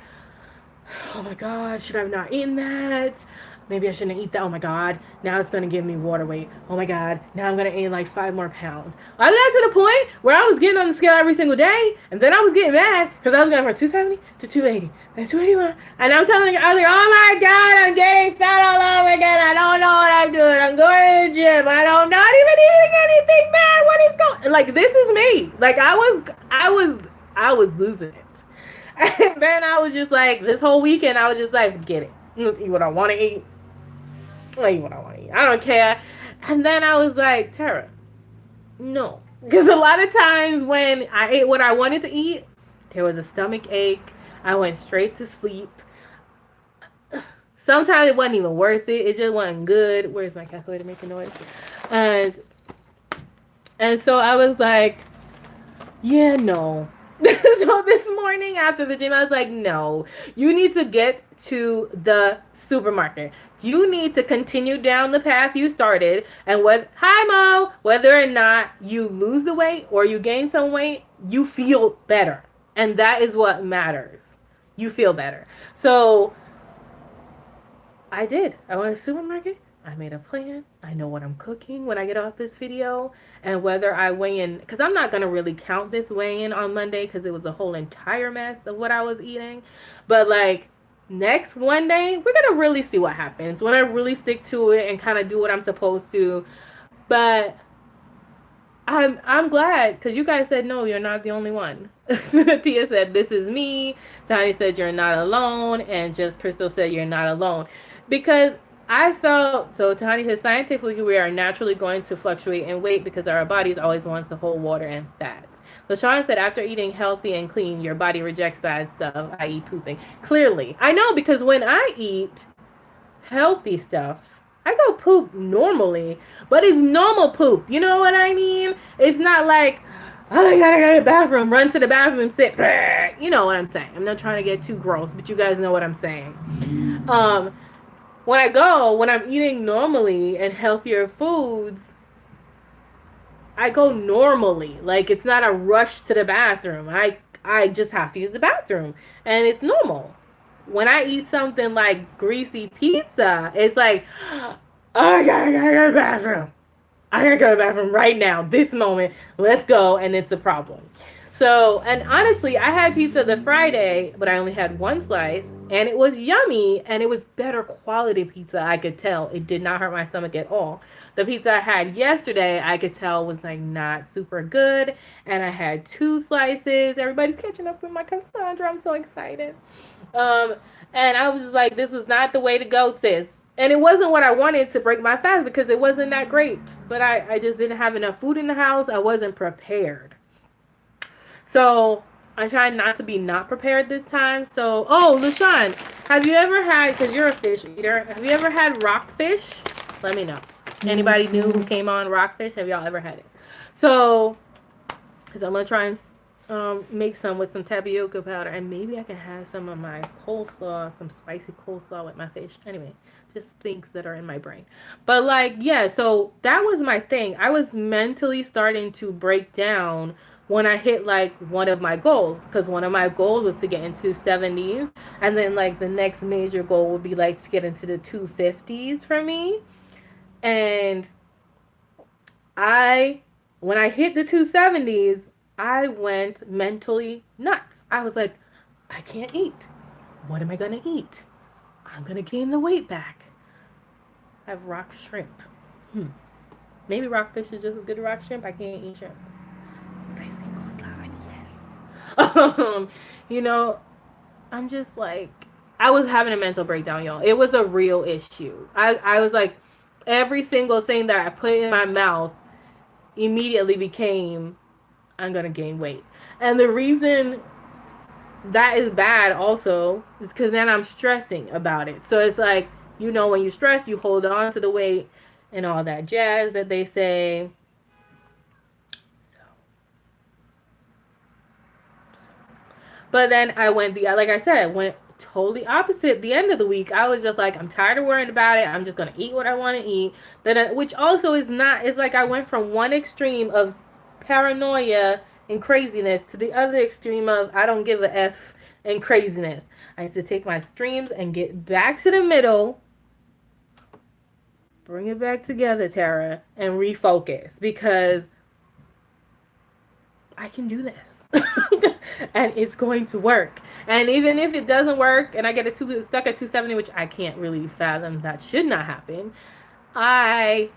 oh my God, should I have not eaten that? Maybe I shouldn't eat that. Oh my God, now it's gonna give me water weight. Oh my God, now I'm gonna gain like 5 more pounds. I got to the point where I was getting on the scale every single day, and then I was getting mad because I was going from 270 to 280, then 281, and I was like, oh my God, I'm getting fat all over again. I don't know what I'm doing. I'm going to the gym. I'm not even eating anything bad. What is going? Like this is me. Like I was losing it. And then I was just like, this whole weekend, I was just like, forget it. Eat what I want to eat. I'll eat what I want to eat. I don't care. And then I was like, Tara, no. Because a lot of times when I ate what I wanted to eat, there was a stomach ache. I went straight to sleep. Sometimes it wasn't even worth it. It just wasn't good. Where's my calculator making noise? And so I was like, yeah, no. So this morning after the gym, I was like, no, you need to get to the supermarket. You need to continue down the path you started. And hi, Mo, whether or not you lose the weight or you gain some weight, you feel better. And that is what matters. You feel better. So I did. I went to the supermarket. I made a plan. I know what I'm cooking when I get off this video and whether I weigh in, because I'm not going to really count this weigh in on Monday because it was a whole entire mess of what I was eating. But like next Monday, we're going to really see what happens when I really stick to it and kind of do what I'm supposed to. But I'm glad because you guys said, no, you're not the only one. Tia said, this is me. Tiny said, you're not alone. And just Crystal said, you're not alone. Because I felt, so Tani says, scientifically, we are naturally going to fluctuate in weight because our bodies always want to hold water and fat. LaShawn said, after eating healthy and clean, your body rejects bad stuff, i.e. pooping. Clearly. I know because when I eat healthy stuff, I go poop normally, but it's normal poop. You know what I mean? It's not like, oh, I gotta go to the bathroom, run to the bathroom, sit. You know what I'm saying. I'm not trying to get too gross, but you guys know what I'm saying. When I'm eating normally and healthier foods, I go normally. Like, it's not a rush to the bathroom. I just have to use the bathroom. And it's normal. When I eat something like greasy pizza, it's like, oh, I gotta go to the bathroom. I gotta go to the bathroom right now, this moment. Let's go. And it's a problem. So, and honestly, I had pizza the Friday, but I only had one slice, and it was yummy, and it was better quality pizza, I could tell. It did not hurt my stomach at all. The pizza I had yesterday, I could tell was like not super good, and I had 2 slices. Everybody's catching up with my Cassandra. I'm so excited. And I was just like, this is not the way to go, sis. And it wasn't what I wanted to break my fast because it wasn't that great. But I just didn't have enough food in the house. I wasn't prepared. So I tried not to be not prepared this time. So, oh, LaShawn, have you ever had, because you're a fish eater, have you ever had rockfish? Let me know. Anybody new who came on rockfish? Have y'all ever had it? So, because I'm going to try and make some with some tapioca powder. And maybe I can have some of my coleslaw, some spicy coleslaw with my fish. Anyway, just things that are in my brain. But like, yeah, so that was my thing. I was mentally starting to break down when I hit like one of my goals, because one of my goals was to get into 70s, and then like the next major goal would be like to get into the 250s for me. And when I hit the 270s, I went mentally nuts. I was like, I can't eat. What am I gonna eat? I'm gonna gain the weight back. I have rock shrimp. Maybe rockfish is just as good as rock shrimp. I can't eat shrimp. Spicy coleslaw, yes. You know, I'm just like, I was having a mental breakdown, y'all. It was a real issue. I was like, every single thing that I put in my mouth immediately became, I'm gonna gain weight. And the reason that is bad also is because then I'm stressing about it. So it's like, when you stress, you hold on to the weight and all that jazz that they say. So, but then I went like I said, I went totally opposite the end of the week. I was just like, I'm tired of worrying about it. I'm just gonna eat what I want to eat. Which also is not. It's like I went from one extreme of paranoia and craziness to the other extreme of I don't give a f and craziness. I need to take my streams and get back to the middle. Bring it back together, Tara, and refocus because I can do this. And it's going to work. And even if it doesn't work and I get stuck at 270, which I can't really fathom, that should not happen, I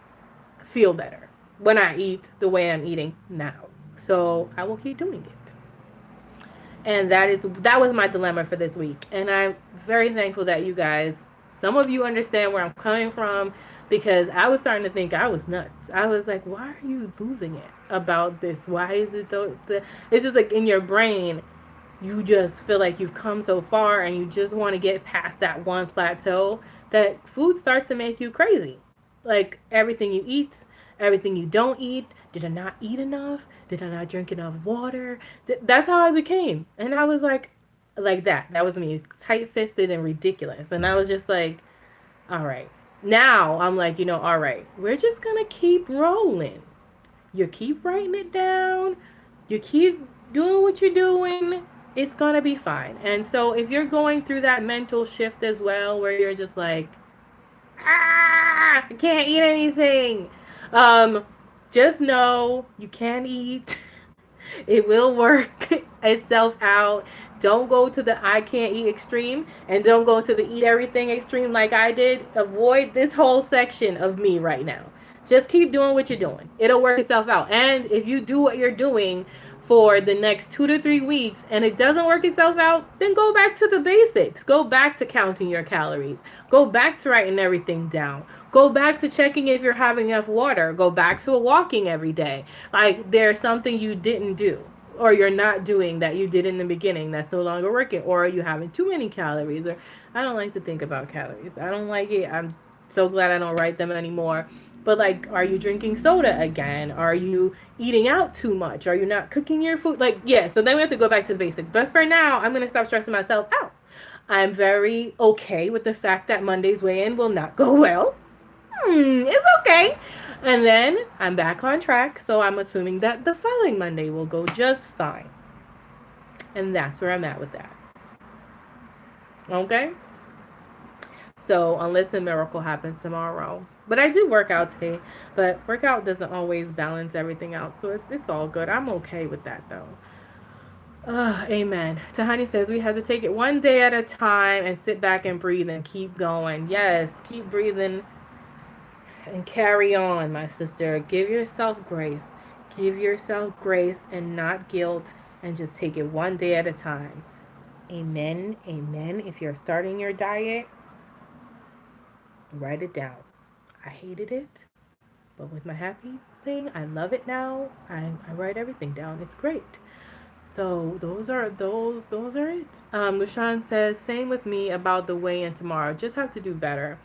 feel better when I eat the way I'm eating now. So I will keep doing it. And that was my dilemma for this week. And I'm very thankful that you guys, some of you understand where I'm coming from, because I was starting to think I was nuts. I was like, why are you losing it about this? Why is it it's just like in your brain, you just feel like you've come so far and you just want to get past that one plateau that food starts to make you crazy. Like everything you eat, everything you don't eat. Did I not eat enough? Did I not drink enough water? That's how I became. And I was like that. That was me, tight-fisted and ridiculous. And I was just like, all right. Now I'm like, all right, we're just going to keep rolling. You keep writing it down. You keep doing what you're doing. It's going to be fine. And so if you're going through that mental shift as well, where you're just like, I can't eat anything. Just know you can eat. It will work itself out. Don't go to the I can't eat extreme, and don't go to the eat everything extreme like I did. Avoid this whole section of me right now. Just keep doing what you're doing. It'll work itself out. And if you do what you're doing for the next 2 to 3 weeks and it doesn't work itself out, then go back to the basics. Go back to counting your calories. Go back to writing everything down. Go back to checking if you're having enough water. Go back to walking every day. Like there's something you didn't do or you're not doing that you did in the beginning that's no longer working, or you having too many calories, or I don't like to think about calories. I don't like it. I'm so glad I don't write them anymore. But like, are you drinking soda again? Are you eating out too much? Are you not cooking your food? Like, yeah, so then we have to go back to the basics. But for now, I'm going to stop stressing myself out. I'm very okay with the fact that Monday's weigh-in will not go well. It's okay. And then I'm back on track, so I'm assuming that the following Monday will go just fine. And that's where I'm at with that. Okay? So unless a miracle happens tomorrow. But I do work out today. But workout doesn't always balance everything out. So it's all good. I'm okay with that though. Amen. Tahani says we have to take it one day at a time and sit back and breathe and keep going. Yes, keep breathing and carry on, my sister. Give yourself grace. Give yourself grace and not guilt, and just take it one day at a time. Amen. Amen. If you're starting your diet, write it down. I hated it, but with my happy thing, I love it now. I write everything down. It's great. So those are it. Lushan says, same with me about the weigh-in tomorrow. Just have to do better.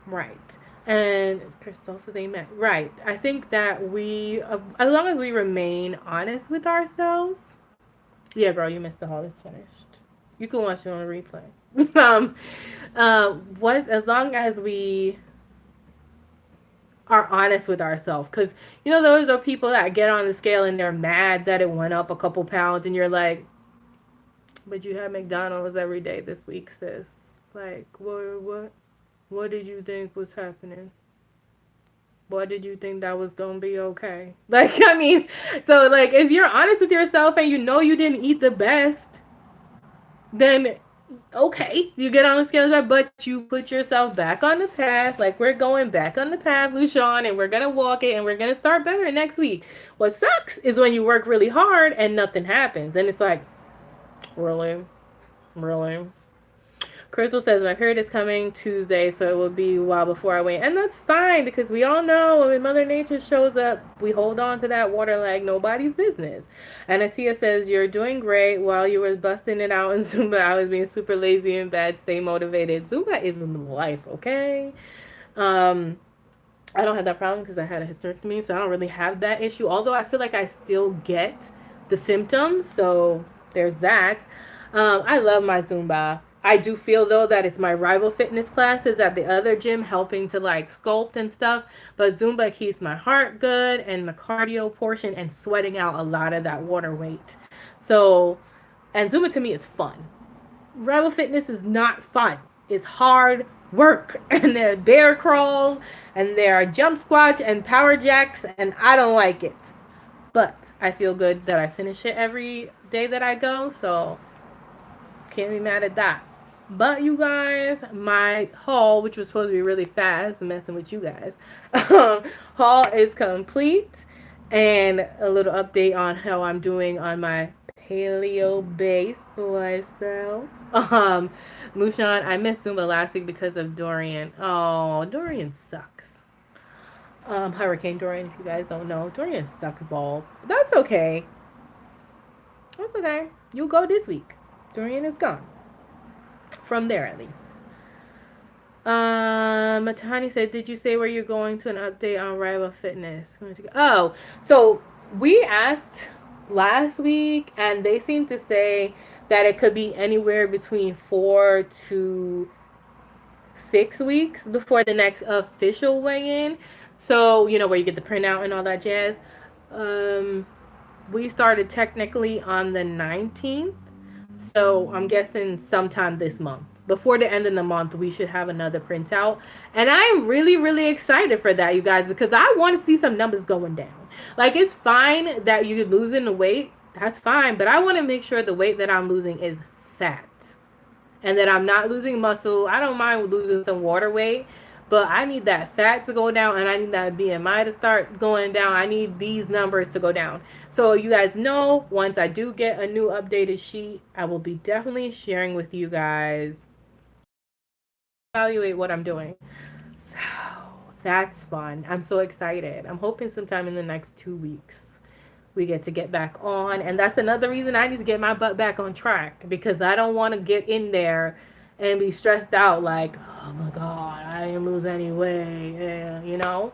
Right. And Crystal says amen. Right. I think that we, as long as we remain honest with ourselves. Yeah, girl, you missed the haul. It's finished. You can watch it on a replay. As long as we are honest with ourselves, because those are people that get on the scale and they're mad that it went up a couple pounds, and you're like, but you had McDonald's every day this week, sis. Like, what did you think was happening? What did you think that was gonna be okay? Like, I mean, so like if you're honest with yourself and you know you didn't eat the best, then okay, you get on the scales, but you put yourself back on the path. Like, we're going back on the path, Lucian, and we're gonna walk it, and we're gonna start better next week. What sucks is when you work really hard and nothing happens, and it's like, really, really. Crystal says my period is coming Tuesday, so it will be a while before I wait. And that's fine because we all know when Mother Nature shows up, we hold on to that water like nobody's business. And Atia says, you're doing great. While you were busting it out in Zumba, I was being super lazy and bad. Stay motivated. Zumba is life, okay? Um, I don't have that problem because I had a hysterectomy, so I don't really have that issue. Although I feel like I still get the symptoms, so there's that. I love my Zumba. I do feel though that it's my rival fitness classes at the other gym helping to like sculpt and stuff, but Zumba keeps my heart good and the cardio portion and sweating out a lot of that water weight. So, and Zumba to me it's fun. Rival fitness is not fun. It's hard work. And there are bear crawls and there are jump squats and power jacks and I don't like it. But I feel good that I finish it every day that I go, so can't be mad at that. But you guys, my haul, which was supposed to be really fast, messing with you guys, haul is complete. And a little update on how I'm doing on my paleo-based lifestyle. Lucian, I missed Zumba last week because of Dorian. Oh, Dorian sucks. Hurricane Dorian, if you guys don't know. Dorian sucks balls. But that's okay. That's okay. You'll go this week. Dorian is gone. From there, at least. Matani said, did you say where you're going to an update on Rival Fitness? Oh, so we asked last week, and they seemed to say that it could be anywhere between 4 to 6 weeks before the next official weigh-in. So, you know, where you get the printout and all that jazz. We started technically on the 19th. So I'm guessing sometime this month. Before the end of the month, we should have another printout. And I'm really, really excited for that, you guys, because I want to see some numbers going down. Like, it's fine that you're losing the weight. That's fine. But I want to make sure the weight that I'm losing is fat. And that I'm not losing muscle. I don't mind losing some water weight. But I need that fat to go down, and I need that BMI to start going down. I need these numbers to go down. So you guys know, once I do get a new updated sheet, I will be definitely sharing with you guys. Evaluate what I'm doing. So that's fun. I'm so excited. I'm hoping sometime in the next 2 weeks we get back on. And that's another reason I need to get my butt back on track, because I don't want to get in there and be stressed out like, oh my God, I didn't lose any weight. Yeah, you know,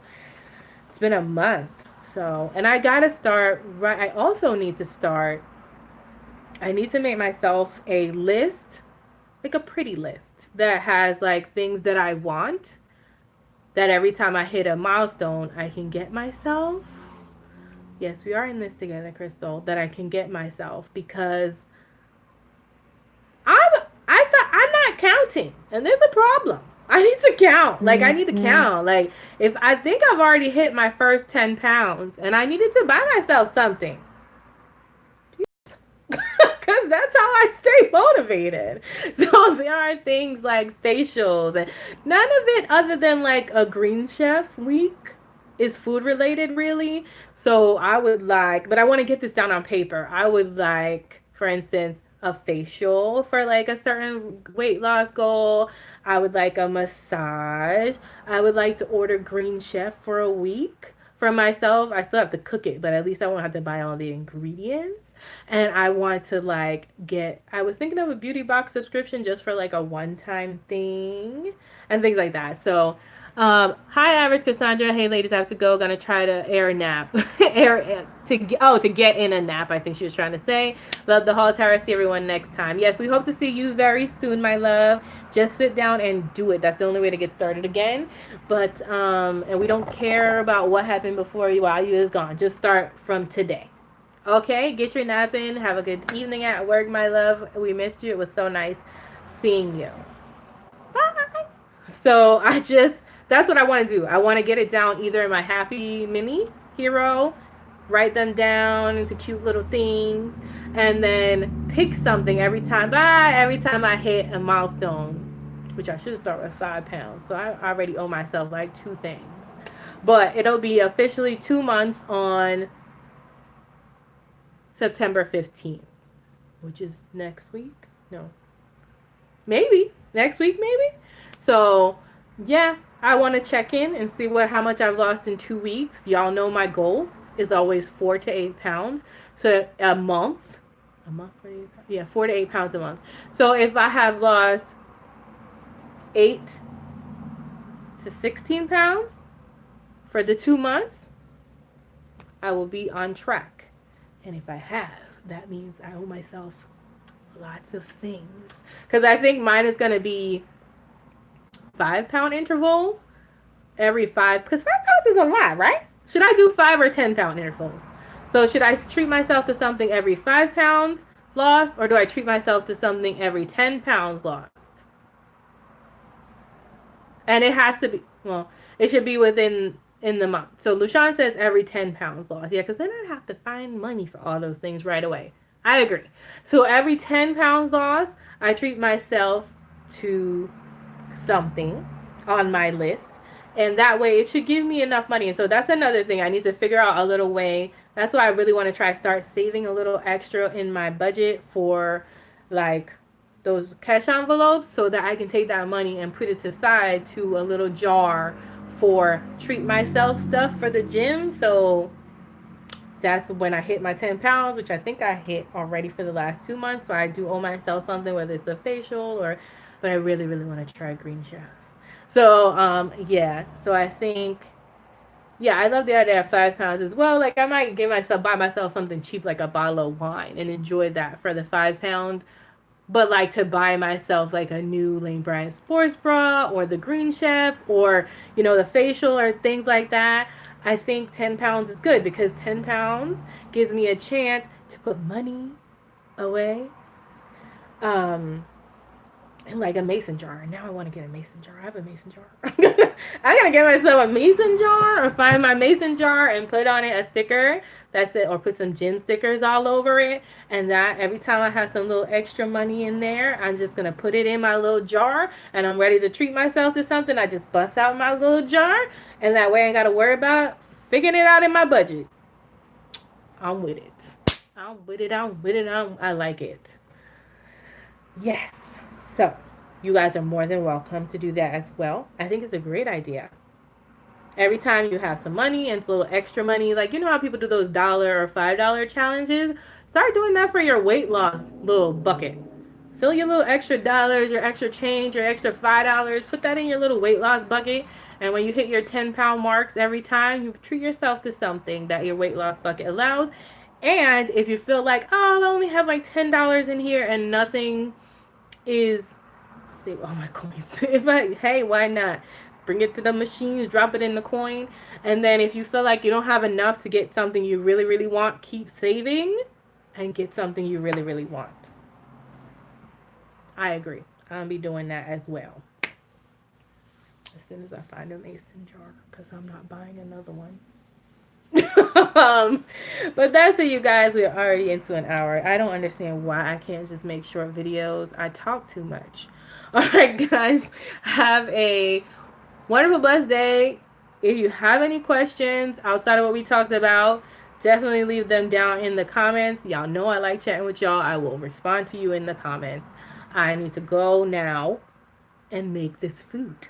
it's been a month. So, and I gotta start, right? I also need to start, I need to make myself a list, like a pretty list that has like things that I want, that every time I hit a milestone, I can get myself. Yes, we are in this together, Crystal, that I can get myself, because I'm not counting, and there's a problem. I need to count. Like, I need to count. Like, if I think I've already hit my first 10 pounds and I needed to buy myself something, because that's how I stay motivated. So there are things like facials, and none of it other than like a Green Chef week is food related, really. So I would like, but I want to get this down on paper. I would like, for instance, a facial for like a certain weight loss goal. I would like a massage. I would like to order Green Chef for a week for myself. I still have to cook it, but at least I won't have to buy all the ingredients. And I want to like get, I was thinking of a beauty box subscription just for like a one-time thing and things like that. So hi, Average Cassandra. Hey, ladies, I have to go. Gonna try to air a nap. To get in a nap, I think she was trying to say. Love the haul, Tara. See everyone next time. Yes, we hope to see you very soon, my love. Just sit down and do it. That's the only way to get started again. But and we don't care about what happened before you while you is gone. Just start from today. Okay, get your nap in. Have a good evening at work, my love. We missed you. It was so nice seeing you. Bye. So that's what I want to do. I want to get it down either in my Happy Mini Hero, write them down into cute little things, and then pick something every time I hit a milestone, which I should start with 5 pounds. So I already owe myself like 2 things. But it'll be officially 2 months on September 15th, which is next week. No, maybe next week, maybe. So yeah, I want to check in and see how much I've lost in 2 weeks. Y'all know my goal is always 4 to 8 pounds. So a month for 8 pounds? Yeah, 4 to 8 pounds a month. So if I have lost 8 to 16 pounds for the 2 months, I will be on track. And if I have, that means I owe myself lots of things. Because I think mine is going to be 5 pound intervals every 5. Because 5 pounds is a lot, right? Should I do 5 or 10 pound intervals? So should I treat myself to something every 5 pounds lost? Or do I treat myself to something every 10 pounds lost? And it has to be, well, it should be within in the month. So Lushan says every 10 pounds lost. Yeah, because then I'd have to find money for all those things right away. I agree. So every 10 pounds lost, I treat myself to something on my list. And that way it should give me enough money. And so that's another thing. I need to figure out a little way. That's why I really want to start saving a little extra in my budget for like those cash envelopes so that I can take that money and put it aside to a little jar for treat myself stuff for the gym. So that's when I hit my 10 pounds, which I think I hit already for the last 2 months. So I do owe myself something, whether it's a facial but I really, really want to try Green Chef. So, yeah. So I think, yeah, I love the idea of 5 pounds as well. Like I might buy myself something cheap, like a bottle of wine and enjoy that for the 5 pound. But like to buy myself like a new Lane Bryant sports bra or the Green Chef or, the facial or things like that. I think 10 pounds is good because 10 pounds gives me a chance to put money away. And like a mason jar. Now I want to get a mason jar. I have a mason jar. I gotta get myself a mason jar or find my mason jar and put on it a sticker. That's it. Or put some gym stickers all over it. And that every time I have some little extra money in there, I'm just gonna put it in my little jar and I'm ready to treat myself to something. I just bust out my little jar and that way I ain't gotta worry about figuring it out in my budget. I'm with it. I like it. Yes. So, you guys are more than welcome to do that as well. I think it's a great idea. Every time you have some money and it's a little extra money, like how people do those $1 or $5 challenges, start doing that for your weight loss little bucket. Fill your little extra dollars, your extra change, your extra $5, put that in your little weight loss bucket. And when you hit your 10-pound marks every time, you treat yourself to something that your weight loss bucket allows. And if you feel like, I only have like $10 in here and nothing is save all my coins. Why not? Bring it to the machines, drop it in the coin, and then if you feel like you don't have enough to get something you really, really want, keep saving and get something you really, really want. I agree. I'll be doing that as well. As soon as I find a mason jar, because I'm not buying another one. But that's it, you guys. We're already into an hour. I don't understand why I can't just make short videos. I talk too much. All right, guys, have a wonderful, blessed day. If you have any questions outside of what we talked about, definitely leave them down in the comments. Y'all know I like chatting with y'all. I will respond to you in the comments. I need to go now and make this food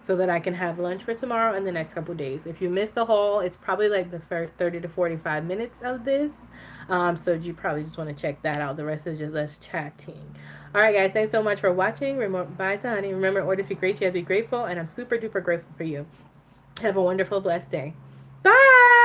so that I can have lunch for tomorrow and the next couple days. If you missed the haul, it's probably like the first 30 to 45 minutes of this. So you probably just want to check that out. The rest is just us chatting. All right, guys. Thanks so much for watching. Bye, honey. Remember, in order to be great, you have to be grateful. And I'm super duper grateful for you. Have a wonderful, blessed day. Bye.